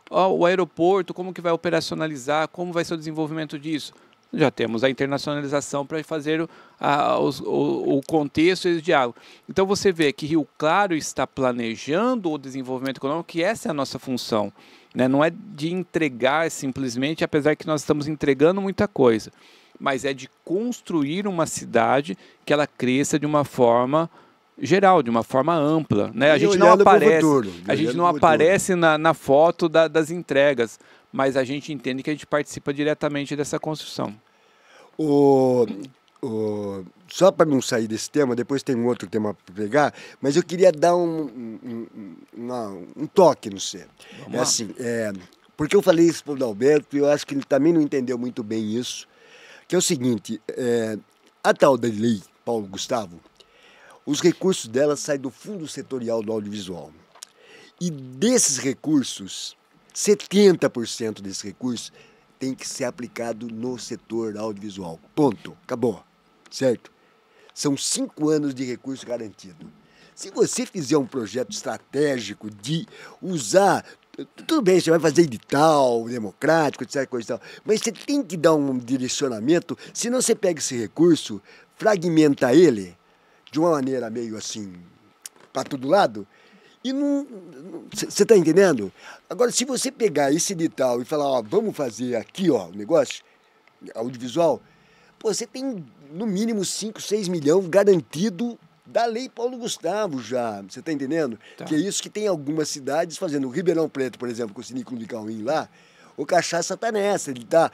O aeroporto, como que vai operacionalizar, como vai ser o desenvolvimento disso? Já temos a internacionalização para fazer o contexto e o diálogo. Então você vê que Rio Claro está planejando o desenvolvimento econômico, que essa é a nossa função. Né? Não é de entregar simplesmente, apesar que nós estamos entregando muita coisa, mas é de construir uma cidade que ela cresça de uma forma geral, de uma forma ampla, né? A gente não aparece na foto das entregas, mas a gente entende que a gente participa diretamente dessa construção. Só para não sair desse tema, depois tem um outro tema para pegar, mas eu queria dar um toque no você. Porque eu falei isso para o Adalberto e eu acho que ele também não entendeu muito bem isso, que é o seguinte, a tal da lei Paulo Gustavo, os recursos dela saem do Fundo Setorial do Audiovisual. E desses recursos, 70% desses recursos tem que ser aplicado no setor audiovisual. Ponto. Acabou. Certo? São 5 anos de recurso garantido. Se você fizer um projeto estratégico de usar... Tudo bem, você vai fazer edital, democrático, etc. Coisa e tal, mas você tem que dar um direcionamento, senão você pega esse recurso, fragmenta ele de uma maneira meio assim, para todo lado, e não... Você está entendendo? Agora, se você pegar esse edital e falar, vamos fazer aqui, o negócio audiovisual, você tem no mínimo 5, 6 milhões garantido da Lei Paulo Gustavo já, você está entendendo? Tá. Que é isso que tem algumas cidades fazendo. O Ribeirão Preto, por exemplo, com o Cine Clube de Cauim lá, o Cachaça está nessa, ele está,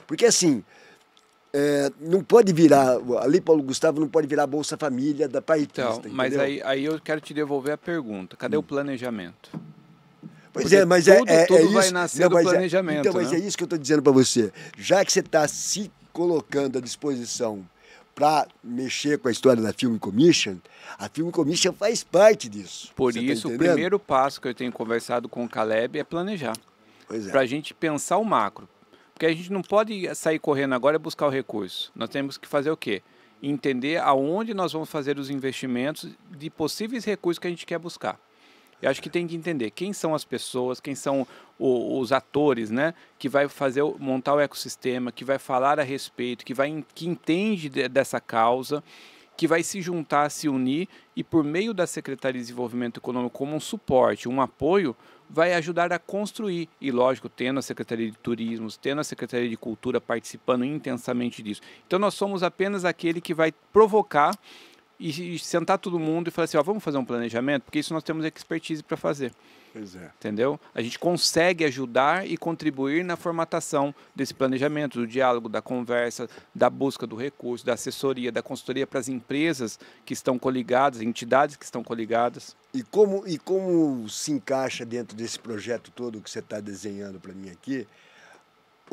porque assim... não pode virar, a Lei Paulo Gustavo não pode virar Bolsa Família da paetista, então, mas aí eu quero te devolver a pergunta, cadê o planejamento? Pois Porque mas tudo isso, vai nascer do planejamento. Então, mas é isso que eu estou dizendo para você, já que você está se colocando à disposição para mexer com a história da Film Commission, a Film Commission faz parte disso. Por isso, o primeiro passo que eu tenho conversado com o Caleb é planejar, para a gente pensar o macro. Porque a gente não pode sair correndo agora e buscar o recurso. Nós temos que fazer o quê? Entender aonde nós vamos fazer os investimentos de possíveis recursos que a gente quer buscar. Eu acho que tem que entender quem são as pessoas, quem são os atores, né? Que vai montar o ecossistema, que vai falar a respeito, que entende dessa causa, que vai se juntar, se unir e por meio da Secretaria de Desenvolvimento Econômico como um suporte, um apoio, vai ajudar a construir. E, lógico, tendo a Secretaria de Turismo, tendo a Secretaria de Cultura participando intensamente disso. Então, nós somos apenas aquele que vai provocar e sentar todo mundo e falar assim, vamos fazer um planejamento, porque isso nós temos expertise para fazer. Pois é. Entendeu? A gente consegue ajudar e contribuir na formatação desse planejamento, do diálogo, da conversa, da busca do recurso, da assessoria, da consultoria para as empresas que estão coligadas, entidades que estão coligadas. E como se encaixa dentro desse projeto todo que você está desenhando para mim aqui,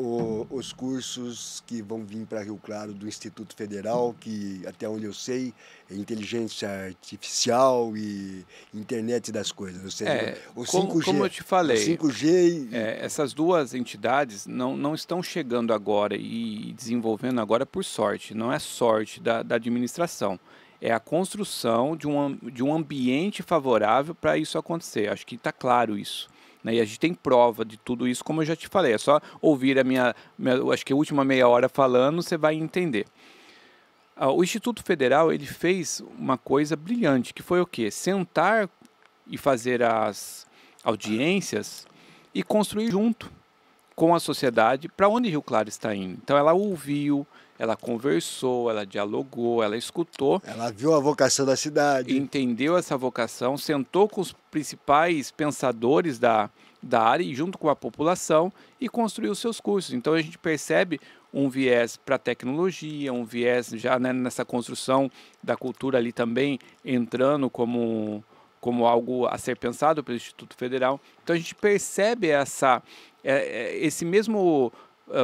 os cursos que vão vir para Rio Claro do Instituto Federal, que até onde eu sei é inteligência artificial e internet das coisas, ou seja, o 5G, como eu te falei, o 5G essas duas entidades não estão chegando agora e desenvolvendo agora por sorte, não é sorte da administração. É a construção de um ambiente favorável para isso acontecer. Acho que está claro isso. Né? E a gente tem prova de tudo isso, como eu já te falei. É só ouvir acho que a última meia hora falando, você vai entender. O Instituto Federal ele fez uma coisa brilhante, que foi o quê? Sentar e fazer as audiências e construir junto com a sociedade para onde Rio Claro está indo. Então ela ouviu, ela conversou, ela dialogou, ela escutou. Ela viu a vocação da cidade. Entendeu essa vocação, sentou com os principais pensadores da área e junto com a população e construiu seus cursos. Então a gente percebe um viés para a tecnologia, um viés já, né, nessa construção da cultura ali também entrando como algo a ser pensado pelo Instituto Federal. Então a gente percebe esse mesmo,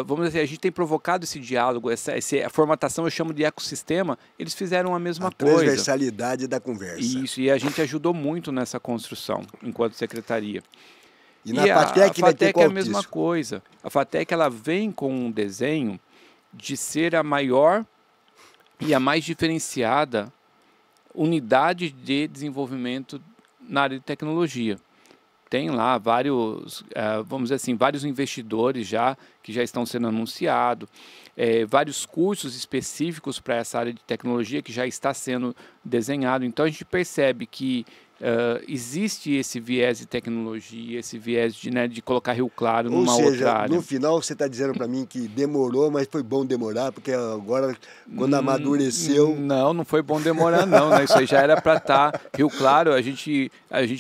vamos dizer, a gente tem provocado esse diálogo, a formatação eu chamo de ecossistema, eles fizeram a mesma coisa. A transversalidade da conversa. Isso, e a gente ajudou muito nessa construção, enquanto secretaria. E na FATEC vai ter é a mesma coisa. A FATEC ela vem com um desenho de ser a maior e a mais diferenciada unidade de desenvolvimento na área de tecnologia. Tem lá vários, vamos dizer assim, vários investidores que já estão sendo anunciados, vários cursos específicos para essa área de tecnologia que já está sendo desenhado. Então a gente percebe que existe esse viés de tecnologia, esse viés de colocar Rio Claro numa outra área. No final você está dizendo para mim que demorou, mas foi bom demorar, porque agora, quando amadureceu... Não foi bom demorar não, né? Isso aí já era para estar. Rio Claro,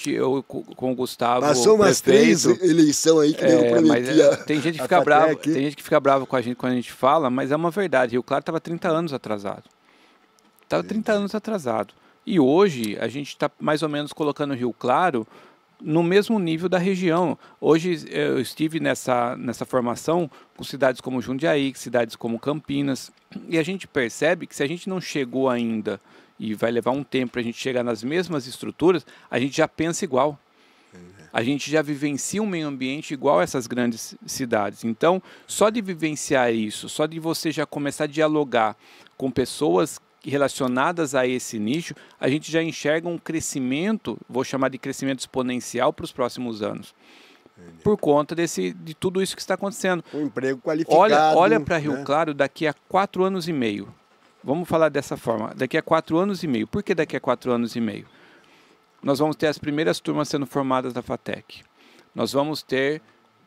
eu com o Gustavo, passou umas prefeito, 3 eleições aí que eu prometia. Mas, tem gente que fica bravo com a gente quando a gente fala, mas é uma verdade. Rio Claro estava 30 anos atrasado. Estava 30 anos atrasado. E hoje a gente está mais ou menos colocando o Rio Claro no mesmo nível da região. Hoje eu estive nessa formação com cidades como Jundiaí, cidades como Campinas, e a gente percebe que se a gente não chegou ainda, e vai levar um tempo para a gente chegar nas mesmas estruturas, a gente já pensa igual. A gente já vivencia um meio ambiente igual a essas grandes cidades. Então, só de vivenciar isso, só de você já começar a dialogar com pessoas relacionadas a esse nicho, a gente já enxerga um crescimento, vou chamar de crescimento exponencial para os próximos anos. Por conta de tudo isso que está acontecendo. Um emprego qualificado. Olha para Rio Claro daqui a 4 anos e meio. Vamos falar dessa forma. Daqui a 4 anos e meio. Por que daqui a 4 anos e meio? Nós vamos ter as primeiras turmas sendo formadas da FATEC. Nós vamos ter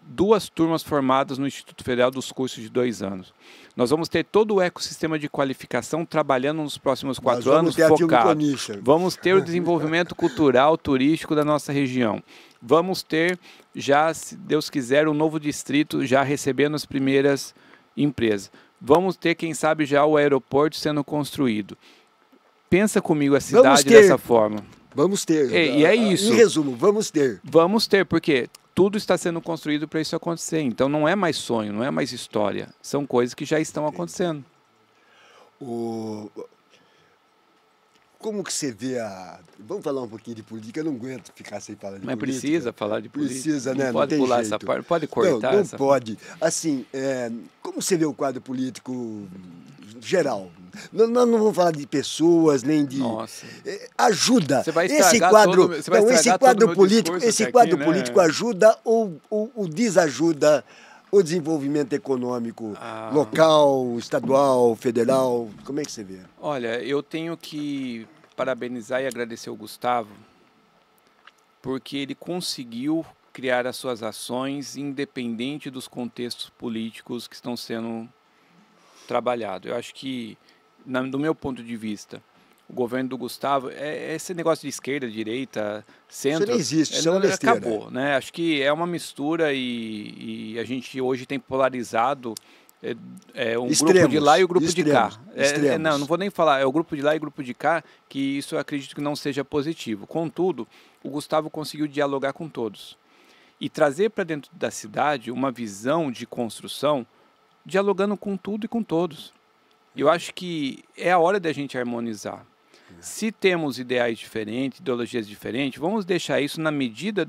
2 turmas formadas no Instituto Federal dos cursos de 2 anos. Nós vamos ter todo o ecossistema de qualificação trabalhando nos próximos 4 anos focado. Vamos ter o desenvolvimento cultural, turístico da nossa região. Vamos ter, já, se Deus quiser, um novo distrito já recebendo as primeiras empresas. Vamos ter, quem sabe, já o aeroporto sendo construído. Pensa comigo a cidade dessa forma. Vamos ter. E é isso. Em resumo, vamos ter. Vamos ter, porque tudo está sendo construído para isso acontecer. Então não é mais sonho, não é mais história. São coisas que já estão acontecendo. Como que você vê Vamos falar um pouquinho de política, eu não aguento ficar sem falar de política. Mas precisa falar de política. Precisa, né? Não pode pular jeito. Essa parte, pode cortar não essa pode. Parte. Assim, como você vê o quadro político geral? Não vamos falar de pessoas, nem de... Nossa. Ajuda. Você vai esse quadro, esse quadro político ajuda ou desajuda o desenvolvimento econômico local, estadual, federal? Como é que você vê? Olha, eu tenho que parabenizar e agradecer o Gustavo, porque ele conseguiu criar as suas ações independente dos contextos políticos que estão sendo trabalhados. Eu acho que, do meu ponto de vista, o governo do Gustavo, esse negócio de esquerda, direita, centro... Isso não existe, isso é uma besteira. Acabou, né? Acho que é uma mistura e a gente hoje tem polarizado um grupo de lá e o grupo de cá. Não vou nem falar, é o grupo de lá e o grupo de cá, que isso eu acredito que não seja positivo. Contudo, o Gustavo conseguiu dialogar com todos e trazer para dentro da cidade uma visão de construção dialogando com tudo e com todos. Eu acho que é a hora da gente harmonizar. Se temos ideais diferentes, ideologias diferentes, vamos deixar isso na medida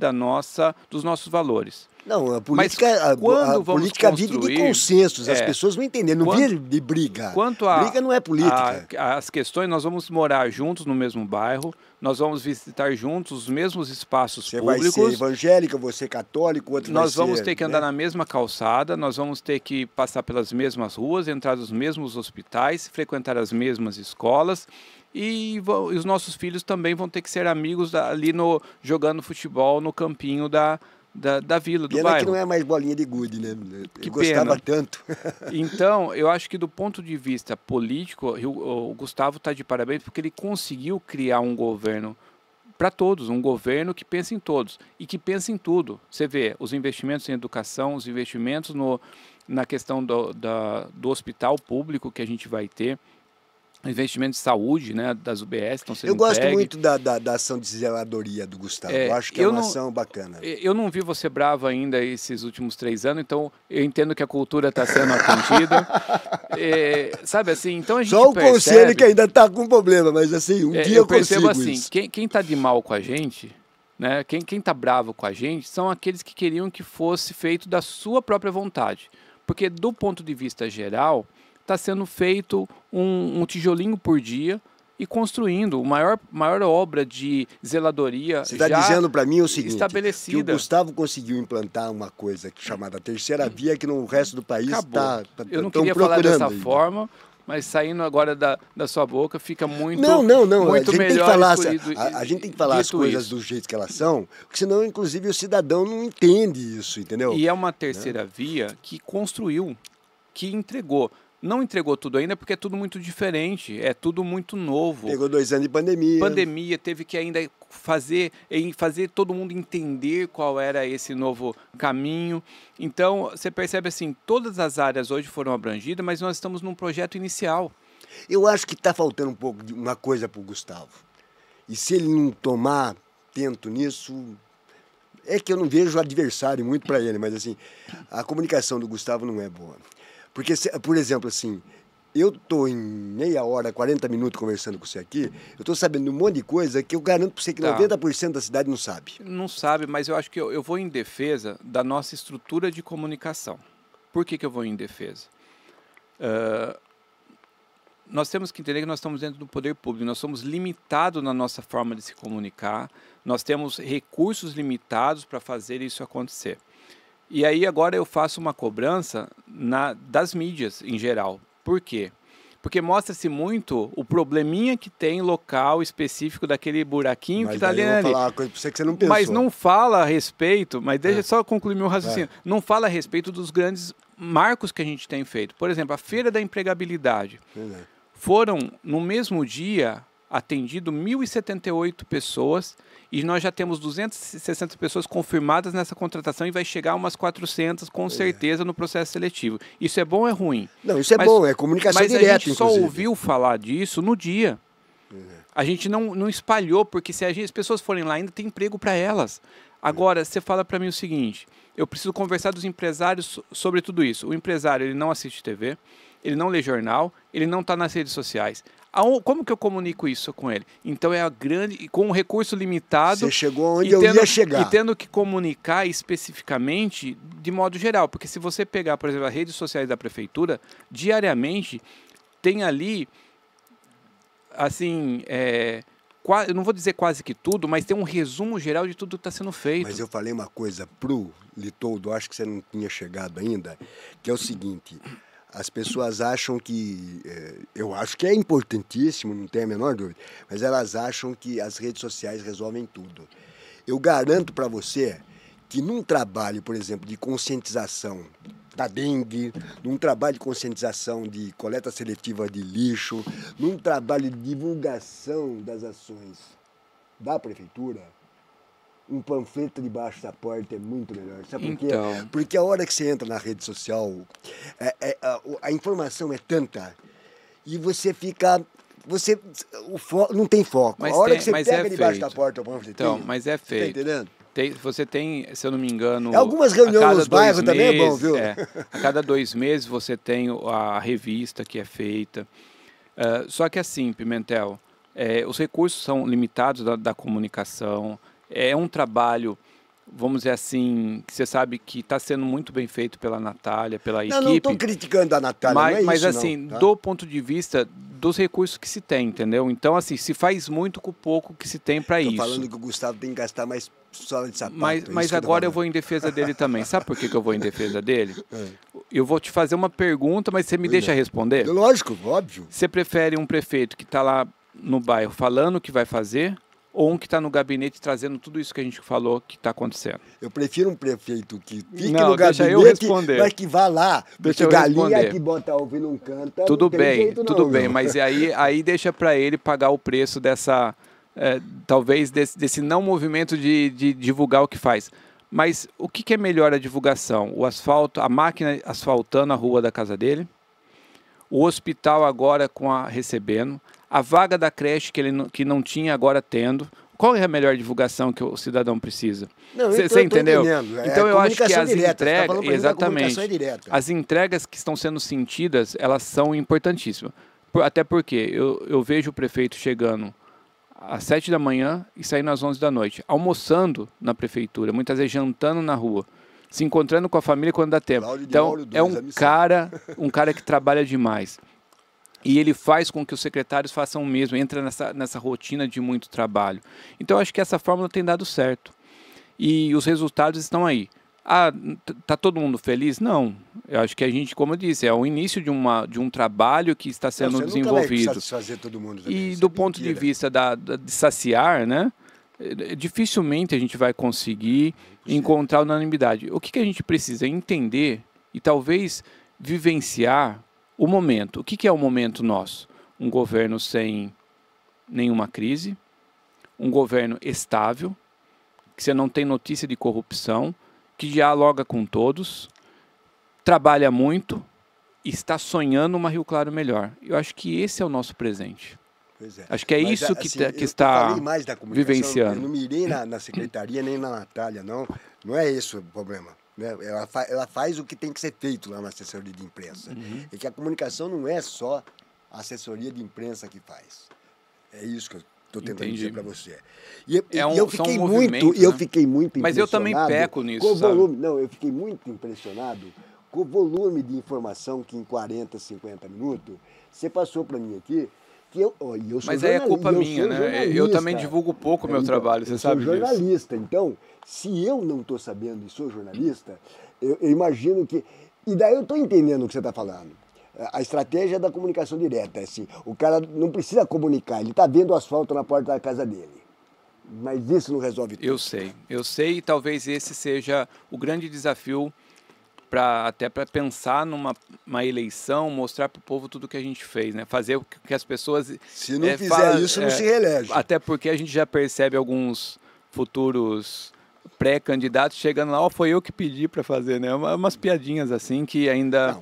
dos nossos valores. Não, a política, a política vive de consensos, as pessoas não entendem, não vive de briga. Briga não é política. As questões, nós vamos morar juntos no mesmo bairro, nós vamos visitar juntos os mesmos espaços públicos. Você vai ser evangélico, você católico, outro vai ser... Nós vamos ter que andar na mesma calçada, nós vamos ter que passar pelas mesmas ruas, entrar nos mesmos hospitais, frequentar as mesmas escolas. E os nossos filhos também vão ter que ser amigos ali jogando futebol no campinho da vila, do bairro. Que não é mais bolinha de gude, né? Eu gostava tanto. Então, eu acho que do ponto de vista político, o Gustavo está de parabéns porque ele conseguiu criar um governo para todos, um governo que pensa em todos e que pensa em tudo. Você vê os investimentos em educação, os investimentos na questão do hospital público que a gente vai ter, investimento de saúde, né, das UBS estão sendo Eu gosto entregue. muito da ação de zeladoria do Gustavo. Eu acho que é uma ação bacana. Eu não vi você bravo ainda esses últimos 3 anos, então eu entendo que a cultura está sendo atendida. Sabe assim, então a gente Só o conselho que ainda está com problema, mas assim, um dia eu percebo consigo assim, isso. Quem está de mal com a gente, né, quem está bravo com a gente, são aqueles que queriam que fosse feito da sua própria vontade. Porque do ponto de vista geral, está sendo feito um tijolinho por dia e construindo a maior obra de zeladoria. Você está dizendo para mim o seguinte, estabelecida. Que o Gustavo conseguiu implantar uma coisa chamada terceira via que no resto do país está Eu não queria falar dessa forma, mas saindo agora da sua boca fica muito Não. Muito A gente tem que falar as coisas do jeito que elas são, porque senão, inclusive, o cidadão não entende isso, entendeu? E é uma terceira via que construiu, que entregou. Não entregou tudo ainda porque é tudo muito diferente, é tudo muito novo. Pegou 2 anos de pandemia. Pandemia, teve que ainda fazer todo mundo entender qual era esse novo caminho. Então, você percebe assim, todas as áreas hoje foram abrangidas, mas nós estamos num projeto inicial. Eu acho que está faltando um pouco de uma coisa para o Gustavo. E se ele não tomar atento nisso... É que eu não vejo adversário muito para ele, mas assim, a comunicação do Gustavo não é boa. Porque, por exemplo, assim, eu estou em meia hora, 40 minutos conversando com você aqui, eu estou sabendo um monte de coisa que eu garanto para você que 90% da cidade não sabe. Não sabe, mas eu acho que eu vou em defesa da nossa estrutura de comunicação. Por que eu vou em defesa? Nós temos que entender que nós estamos dentro do poder público, nós somos limitados na nossa forma de se comunicar, nós temos recursos limitados para fazer isso acontecer. E aí agora eu faço uma cobrança das mídias em geral. Por quê? Porque mostra-se muito o probleminha que tem local específico daquele buraquinho que está ali. Mas eu vou falar uma coisa para você que você não pensou. Mas não fala a respeito, mas deixa eu só concluir meu raciocínio. Não fala a respeito dos grandes marcos que a gente tem feito. Por exemplo, a Feira da Empregabilidade. Foram, no mesmo dia, atendido 1.078 pessoas e nós já temos 260 pessoas confirmadas nessa contratação e vai chegar umas 400 com certeza no processo seletivo. Isso é bom ou é ruim? Não, isso é bom, é comunicação direta, Mas a gente inclusive. só ouviu falar disso no dia. A gente não espalhou, porque se as pessoas forem lá ainda tem emprego para elas. Agora, você fala para mim o seguinte, eu preciso conversar dos empresários sobre tudo isso. O empresário, ele não assiste TV, ele não lê jornal, ele não está nas redes sociais. Como que eu comunico isso com ele? Então é com um recurso limitado. Você chegou onde eu ia chegar. E tendo que comunicar especificamente de modo geral. Porque se você pegar, por exemplo, as redes sociais da prefeitura, diariamente tem ali, assim, eu não vou dizer quase que tudo, mas tem um resumo geral de tudo que está sendo feito. Mas eu falei uma coisa pro Litoldo, acho que você não tinha chegado ainda, que é o seguinte... As pessoas acham que, eu acho que é importantíssimo, não tem a menor dúvida, mas elas acham que as redes sociais resolvem tudo. Eu garanto para você que num trabalho, por exemplo, de conscientização da dengue, num trabalho de conscientização de coleta seletiva de lixo, num trabalho de divulgação das ações da prefeitura, um panfleto debaixo da porta é muito melhor. Sabe por quê? Porque a hora que você entra na rede social, a informação é tanta e você fica... não tem foco. A hora que você pega debaixo da porta o panfleto... Então, mas é feito. Tá entendendo? Você tem, se eu não me engano... Algumas reuniões nos bairros também é bom, viu? A cada 2 meses você tem a revista que é feita. Só que assim, Pimentel, os recursos são limitados da comunicação. É um trabalho, vamos dizer assim, que você sabe que está sendo muito bem feito pela Natália, pela equipe. Não estou criticando a Natália, mas isso, assim, não, tá? Do ponto de vista dos recursos que se tem, entendeu? Então, assim, se faz muito com o pouco que se tem para isso. Estou falando que o Gustavo tem que gastar mais sola de sapato. Mas agora eu vou em defesa dele também. Sabe por que eu vou em defesa dele? Eu vou te fazer uma pergunta, mas você me deixa responder? Lógico, óbvio. Você prefere um prefeito que está lá no bairro falando o que vai fazer, ou um que está no gabinete trazendo tudo isso que a gente falou que está acontecendo? Eu prefiro um prefeito que fique Não, no deixa gabinete, eu responder. mas que vá lá. Deixa Porque eu galinha responder. que bota ovo e não canta, Tudo não tem bem, jeito, tudo não, bem, meu. mas aí deixa para ele pagar o preço dessa, talvez desse não movimento de divulgar o que faz. Mas o que é melhor a divulgação? O asfalto, a máquina asfaltando a rua da casa dele, o hospital agora recebendo, a vaga da creche que não tinha agora tendo. Qual é a melhor divulgação que o cidadão precisa? Você entendeu? Então eu acho que as entregas, exatamente, as entregas que estão sendo sentidas, elas são importantíssimas. Até porque eu vejo o prefeito chegando às 7 da manhã e saindo às 11 da noite, almoçando na prefeitura, muitas vezes jantando na rua, se encontrando com a família quando dá tempo. Então é um cara que trabalha demais. E ele faz com que os secretários façam o mesmo, entra nessa rotina de muito trabalho. Então, eu acho que essa fórmula tem dado certo. E os resultados estão aí. Tá todo mundo feliz? Não. Eu acho que a gente, como eu disse, é o início de um trabalho que está sendo desenvolvido. Nunca vai satisfazer todo mundo também. E do ponto de vista de saciar, né? Dificilmente a gente vai conseguir encontrar unanimidade. O que a gente precisa entender e talvez vivenciar o momento. O que é o momento nosso? Um governo sem nenhuma crise, um governo estável, que você não tem notícia de corrupção, que dialoga com todos, trabalha muito e está sonhando uma Rio Claro melhor. Eu acho que esse é o nosso presente. Acho que é isso que está vivenciando. Eu não me irei na secretaria nem na Natália, não. Não é esse o problema. Ela faz o que tem que ser feito lá na assessoria de imprensa. E que a comunicação não é só a assessoria de imprensa que faz. É isso que eu estou tentando dizer para você. Eu fiquei muito impressionado. Mas eu também peco nisso, com o volume. Não, eu fiquei muito impressionado com o volume de informação que em 40, 50 minutos você passou para mim aqui. Mas aí é culpa minha, né? Eu também divulgo pouco o meu trabalho, você sabe disso. Eu sou jornalista, então, se eu não estou sabendo e sou jornalista, eu imagino que... E daí eu estou entendendo o que você está falando. A estratégia da comunicação direta, assim, o cara não precisa comunicar, ele está vendo o asfalto na porta da casa dele. Mas isso não resolve tudo. Eu sei e talvez esse seja o grande desafio até para pensar numa eleição, mostrar para o povo tudo que a gente fez, né? Fazer o que as pessoas... Se não fizer isso, não se reelege. Até porque a gente já percebe alguns futuros pré-candidatos chegando lá, foi eu que pedi para fazer, né? Umas piadinhas assim que ainda,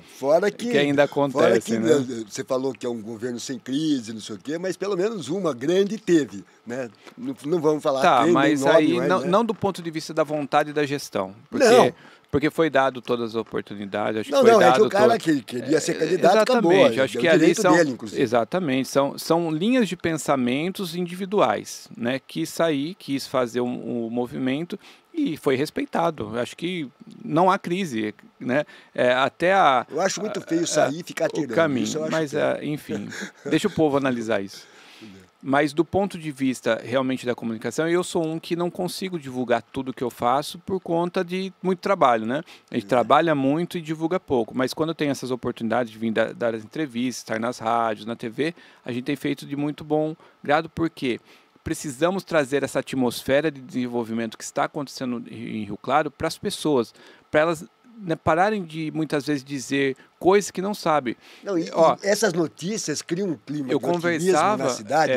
que ainda acontecem, né? Você falou que é um governo sem crise, não sei o quê, mas pelo menos uma grande teve, né? Não vamos falar quem, mas nem aí nome, não do ponto de vista da vontade da gestão. Porque foi dado todas as oportunidades. Acho que foi dado é que o cara que queria ser candidato exatamente, acabou. Acho que ali dele, inclusive. Exatamente, são linhas de pensamentos individuais, né? Quis fazer um movimento e foi respeitado. Acho que não há crise, né? Eu acho muito feio sair e ficar tirando. O caminho, mas enfim, deixa o povo analisar isso. Mas do ponto de vista realmente da comunicação, eu sou um que não consigo divulgar tudo que eu faço por conta de muito trabalho, né? A gente trabalha muito e divulga pouco, mas quando eu tenho essas oportunidades de vir dar as entrevistas, estar nas rádios, na TV, a gente tem feito de muito bom grado, porque precisamos trazer essa atmosfera de desenvolvimento que está acontecendo em Rio Claro para as pessoas, para elas pararem de, muitas vezes, dizer coisas que não sabem. Essas notícias criam um clima de otimismo na cidade.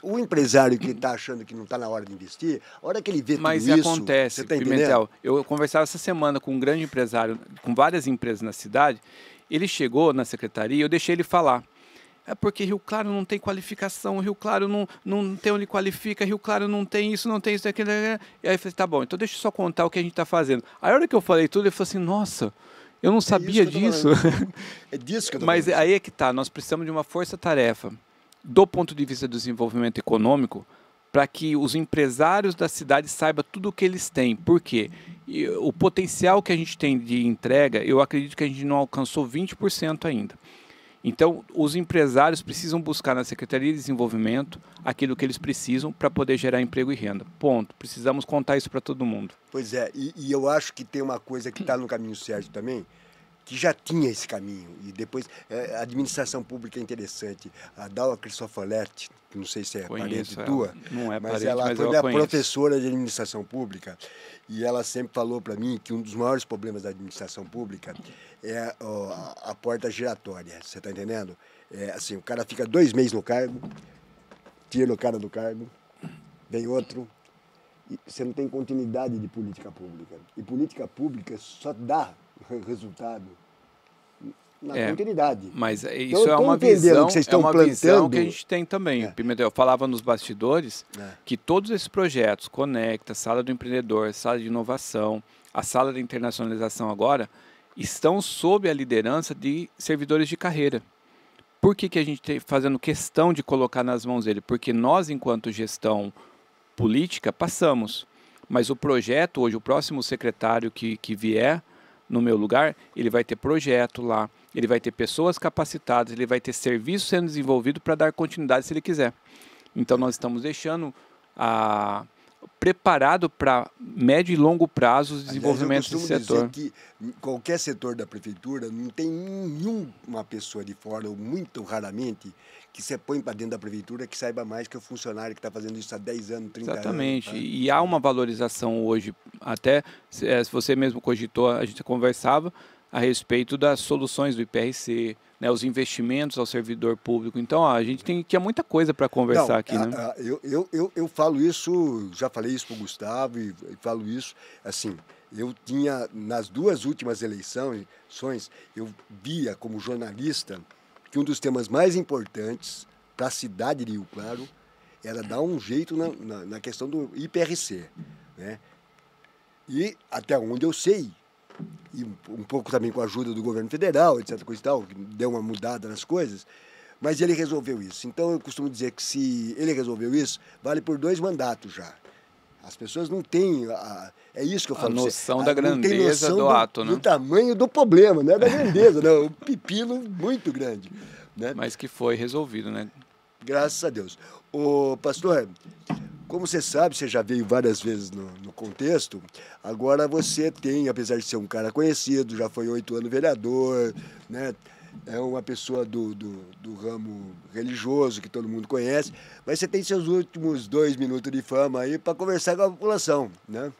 O empresário que está achando que não está na hora de investir, a hora que ele vê tudo isso... Mas acontece, Pimentel. Eu conversava essa semana com um grande empresário, com várias empresas na cidade. Ele chegou na secretaria e eu deixei ele falar. é porque Rio Claro não tem qualificação, Rio Claro não tem onde qualifica, Rio Claro não tem isso, não tem isso, aquilo. E aí eu falei, tá bom, então deixa eu só contar o que a gente está fazendo. Aí a hora que eu falei tudo, ele falou assim, nossa, eu não sabia disso. É disso que eu tô Mas falando. aí é que tá, nós precisamos de uma força-tarefa do ponto de vista do desenvolvimento econômico para que os empresários da cidade saibam tudo o que eles têm. Por quê? E o potencial que a gente tem de entrega, eu acredito que a gente não alcançou 20% ainda. Então, os empresários precisam buscar na Secretaria de Desenvolvimento aquilo que eles precisam para poder gerar emprego e renda. Ponto. Precisamos contar isso para todo mundo. Pois é, e eu acho que tem uma coisa que está no caminho certo também, que já tinha esse caminho. E depois, a administração pública é interessante. A Dalva Cristofoletti, que não sei se é Conheço parente tua, não é mas parente, ela mas foi eu minha conheço. professora de administração pública. E ela sempre falou para mim que um dos maiores problemas da administração pública é a porta giratória. Você está entendendo? É, assim, o cara fica 2 meses no cargo, tira o cara do cargo, vem outro. E você não tem continuidade de política pública. E política pública só dá resultado na continuidade. Mas Então, isso eu é tô uma entendendo visão, que vocês é estão uma visão plantando. que a gente tem também. Pimentel, eu falava nos bastidores É. que todos esses projetos, Conecta, Sala do Empreendedor, Sala de Inovação, a Sala de Internacionalização agora, estão sob a liderança de servidores de carreira. Por que a gente está fazendo questão de colocar nas mãos dele? Porque nós, enquanto gestão política, passamos. Mas o projeto, hoje, o próximo secretário que vier no meu lugar, ele vai ter projeto lá, ele vai ter pessoas capacitadas, ele vai ter serviço sendo desenvolvido para dar continuidade se ele quiser. Então, nós estamos deixando preparado para médio e longo prazo o desenvolvimento desse setor. Dizer que qualquer setor da prefeitura não tem nenhuma pessoa de fora, ou muito raramente, que você põe para dentro da prefeitura que saiba mais que o funcionário que está fazendo isso há 10 anos, 30 Exatamente. anos. Tá? E há uma valorização hoje, até se você mesmo cogitou, a gente conversava a respeito das soluções do IPRC, né, os investimentos ao servidor público. Então, a gente tem que muita coisa para conversar aqui, né? Eu falo isso, já falei isso para o Gustavo e falo isso, assim, eu tinha, nas 2 últimas eleições, eu via como jornalista que um dos temas mais importantes para a cidade de Rio Claro era dar um jeito na questão do IPRC, né? E até onde eu sei, e um pouco também com a ajuda do governo federal, etc., coisa e tal, que deu uma mudada nas coisas, mas ele resolveu isso. Então eu costumo dizer que se ele resolveu isso, vale por 2 mandatos já. As pessoas não têm, é isso que eu falo. A noção da grandeza do ato, né? Do tamanho do problema, não é da grandeza, não, é um pepino muito grande. Né? Mas que foi resolvido, né? Graças a Deus. Ô, pastor, como você sabe, você já veio várias vezes no contexto, agora você tem, apesar de ser um cara conhecido, já foi 8 anos vereador, né? É uma pessoa do ramo religioso que todo mundo conhece, mas você tem seus últimos 2 minutos de fama aí para conversar com a população, né?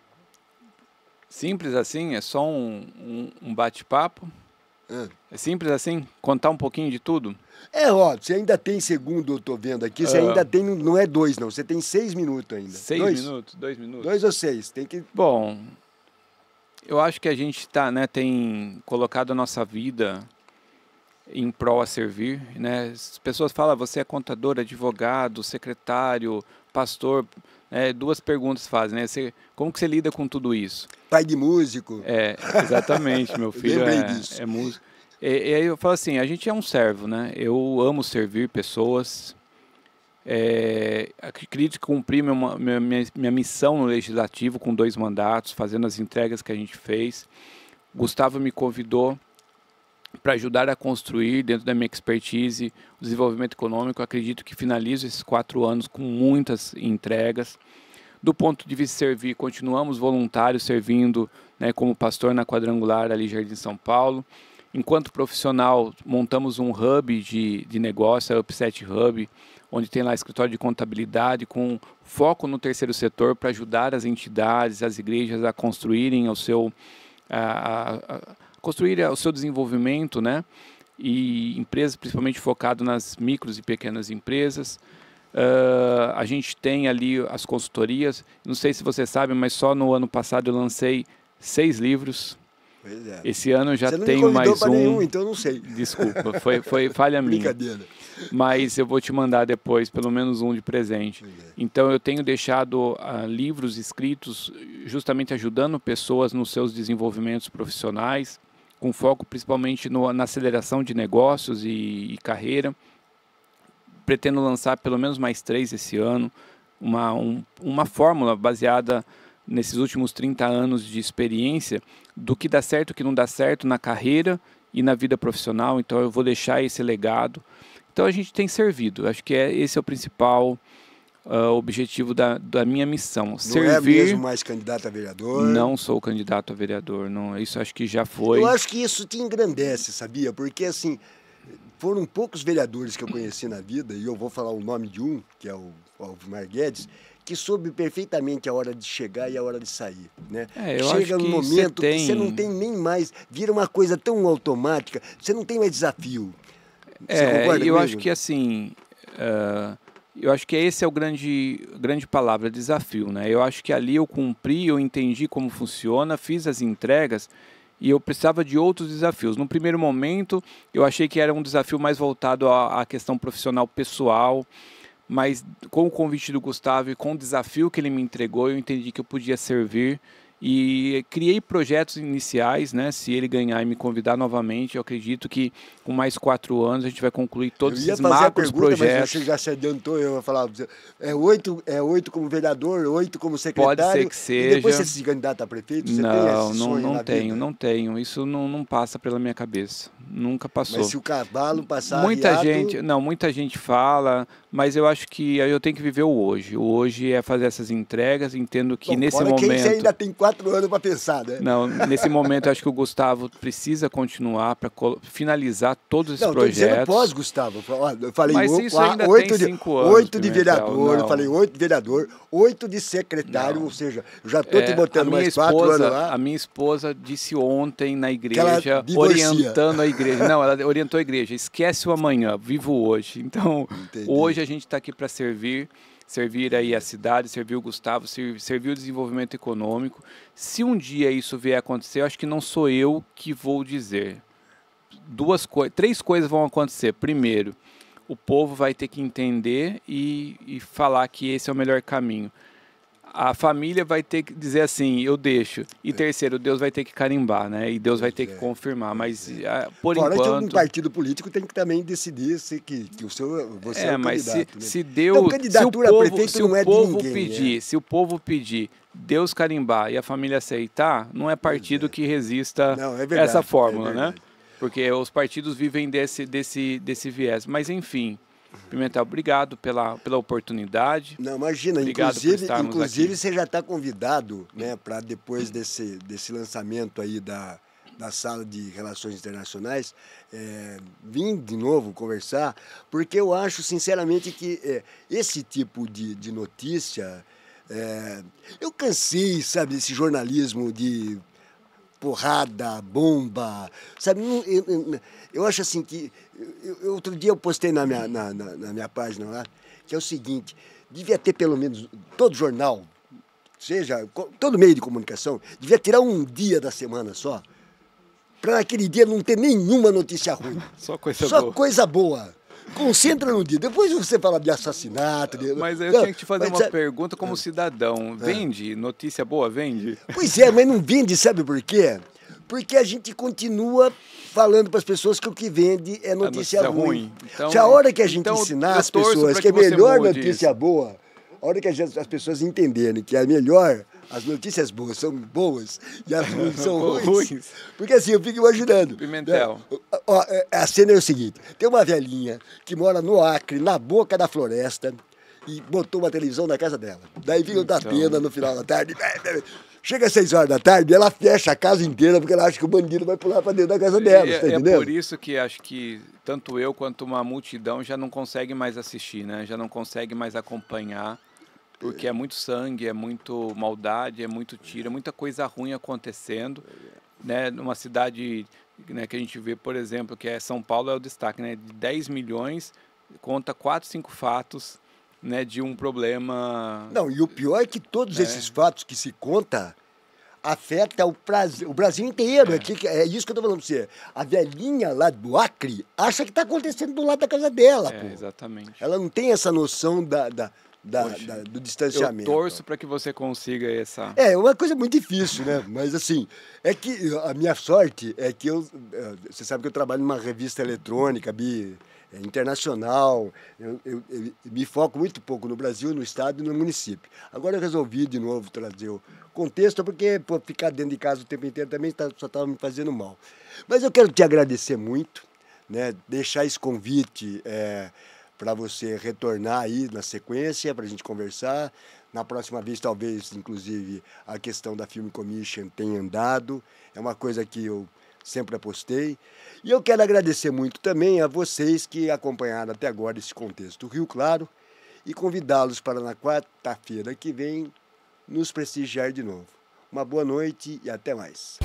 Simples assim? É só um bate-papo? Ah. É simples assim? Contar um pouquinho de tudo? Ó, você ainda tem, segundo eu tô vendo aqui, você ainda tem, não é 2 não, você tem 6 minutos ainda. 6 minutos? 2 minutos? 2 ou 6, tem que... Bom, eu acho que a gente tem colocado a nossa vida em prol a servir, né? As pessoas falam, você é contador, advogado, secretário, pastor, 2 perguntas fazem, né? Como que você lida com tudo isso? Pai de músico. Exatamente, meu filho é músico. E aí eu falo assim, a gente é um servo, né? Eu amo servir pessoas, acredito que cumpri minha missão no Legislativo com 2 mandatos, fazendo as entregas que a gente fez. Gustavo me convidou para ajudar a construir, dentro da minha expertise, o desenvolvimento econômico. Eu acredito que finalizo esses 4 anos com muitas entregas. Do ponto de vista de servir, continuamos voluntários servindo, né, como pastor na Quadrangular, ali Jardim São Paulo. Enquanto profissional, montamos um hub de negócio, a Upset Hub, onde tem lá escritório de contabilidade com foco no terceiro setor para ajudar as entidades, as igrejas a construírem construir o seu desenvolvimento, né? E empresas principalmente focado nas micros e pequenas empresas. A gente tem ali as consultorias. Não sei se você sabe, mas só no ano passado eu lancei 6 livros. Pois é. Esse ano eu já Você não me tenho convidou mais para um. nenhum, então eu não sei. Desculpa, foi falha minha. Brincadeira. Mas eu vou te mandar depois pelo menos um de presente. Pois é. Então eu tenho deixado livros escritos justamente ajudando pessoas nos seus desenvolvimentos profissionais, com foco principalmente na aceleração de negócios e carreira. Pretendo lançar pelo menos mais 3 esse ano, uma fórmula baseada nesses últimos 30 anos de experiência do que dá certo e o que não dá certo na carreira e na vida profissional. Então eu vou deixar esse legado. Então a gente tem servido, acho que esse é o principal objetivo da minha missão. Não Servir. é mesmo mais candidato a vereador? Não sou candidato a vereador, não, isso acho que já foi. Eu acho que isso te engrandece, sabia? Porque assim, foram poucos vereadores que eu conheci na vida, e eu vou falar o nome de um, que é o Alvimar Guedes, que soube perfeitamente a hora de chegar e a hora de sair, né? Eu Chega acho num que momento que você não tem nem mais, vira uma coisa tão automática, você não tem mais desafio. Você concorda eu comigo? acho que assim, eu acho que esse é o grande palavra, desafio, né? Eu acho que ali eu cumpri, eu entendi como funciona, fiz as entregas e eu precisava de outros desafios. No primeiro momento, eu achei que era um desafio mais voltado à questão profissional pessoal, mas com o convite do Gustavo e com o desafio que ele me entregou, eu entendi que eu podia servir e criei projetos iniciais, né? Se ele ganhar e me convidar novamente, eu acredito que com mais 4 anos a gente vai concluir todos esses macros projetos. Mas você já se adiantou, eu ia falar, é 8 como vereador, 8 como secretário. Pode ser que seja. E depois você se candidata a prefeito? Você não tenho. Isso não passa pela minha cabeça. Nunca passou. Mas se o cavalo passar muita gente fala, mas eu acho que eu tenho que viver o hoje. O hoje é fazer essas entregas, entendo que nesse momento... Você ainda tem 4 anos para pensar, né? Não, nesse momento eu acho que o Gustavo precisa continuar para finalizar todos esses projetos. Não, estou dizendo pós-Gustavo. Eu falei mas isso ainda 8 tem 5 anos. 8 de vereador, eu falei 8 de vereador, 8 de secretário, ou seja, eu já estou te botando mais 4 anos lá. A minha esposa disse ontem na igreja, orientando a igreja. Não, ela orientou a igreja, esquece o amanhã, vivo hoje. Então, hoje a gente está aqui para servir aí a cidade, servir o Gustavo, servir o desenvolvimento econômico. Se um dia isso vier a acontecer, eu acho que não sou eu que vou dizer. 3 coisas vão acontecer. Primeiro, o povo vai ter que entender e falar que esse é o melhor caminho. A família vai ter que dizer assim, eu deixo. E terceiro, Deus vai ter que carimbar, né? E Deus vai ter que confirmar. Mas, por enquanto... Fora que um partido político tem que também decidir que você é o mas candidato. Se Deus... Então, candidatura a prefeito não é de ninguém. Se o povo pedir, Deus carimbar e a família aceitar, não é partido que resista essa fórmula, né? Porque os partidos vivem desse viés. Mas, enfim... Pimentel, obrigado pela oportunidade. Não, imagina, inclusive você já está convidado, né, para depois desse lançamento aí da Sala de Relações Internacionais, vir de novo conversar, porque eu acho, sinceramente, que esse tipo de notícia, eu cansei, sabe, desse jornalismo de porrada, bomba, sabe? Eu acho assim que... outro dia eu postei na minha página lá, que é o seguinte, devia ter pelo menos todo jornal, seja, todo meio de comunicação, devia tirar um dia da semana só, para naquele dia não ter nenhuma notícia ruim. Só coisa boa. Concentra no dia. Depois você fala de assassinato. Mas eu tinha que te fazer uma pergunta como cidadão. Vende? Notícia boa, vende? Pois é, mas não vende, sabe por quê? Porque a gente continua falando para as pessoas que o que vende é notícia ruim. Então, se a hora que a gente ensinar as pessoas que é melhor notícia boa, a hora que as pessoas entenderem que é melhor, as notícias boas são boas e as ruins são ruins. Porque assim, eu fico imaginando. Pimentel. A cena é o seguinte, tem uma velhinha que mora no Acre, na boca da floresta, e botou uma televisão na casa dela. Daí vinha da pena no final da tarde. Chega às 6 horas da tarde, ela fecha a casa inteira porque ela acha que o bandido vai pular para dentro da casa dela. Tá entendendo? É por isso que acho que tanto eu quanto uma multidão já não consegue mais assistir, né? Já não consegue mais acompanhar. Porque é muito sangue, é muito maldade, é muito tiro, é muita coisa ruim acontecendo, né? Numa cidade, né, que a gente vê, por exemplo, que é São Paulo, é o destaque, né? De 10 milhões, conta 4, 5 fatos, né, de um problema... Não, e o pior é que todos esses fatos que se conta, afeta o Brasil inteiro. É isso que eu tô falando pra você. A velhinha lá do Acre acha que tá acontecendo do lado da casa dela, pô. Exatamente. Ela não tem essa noção do distanciamento. Eu torço para que você consiga essa... É uma coisa muito difícil, né? Mas assim, é que a minha sorte é que você sabe que eu trabalho numa revista eletrônica, internacional, eu me foco muito pouco no Brasil, no estado e no município. Agora eu resolvi de novo trazer o contexto, porque pô, ficar dentro de casa o tempo inteiro também só estava me fazendo mal. Mas eu quero te agradecer muito, né? Deixar esse convite para você retornar aí na sequência, para a gente conversar. Na próxima vez, talvez, inclusive, a questão da Film Commission tenha andado. É uma coisa que eu sempre apostei. E eu quero agradecer muito também a vocês que acompanharam até agora esse contexto Rio Claro e convidá-los para na quarta-feira que vem nos prestigiar de novo. Uma boa noite e até mais.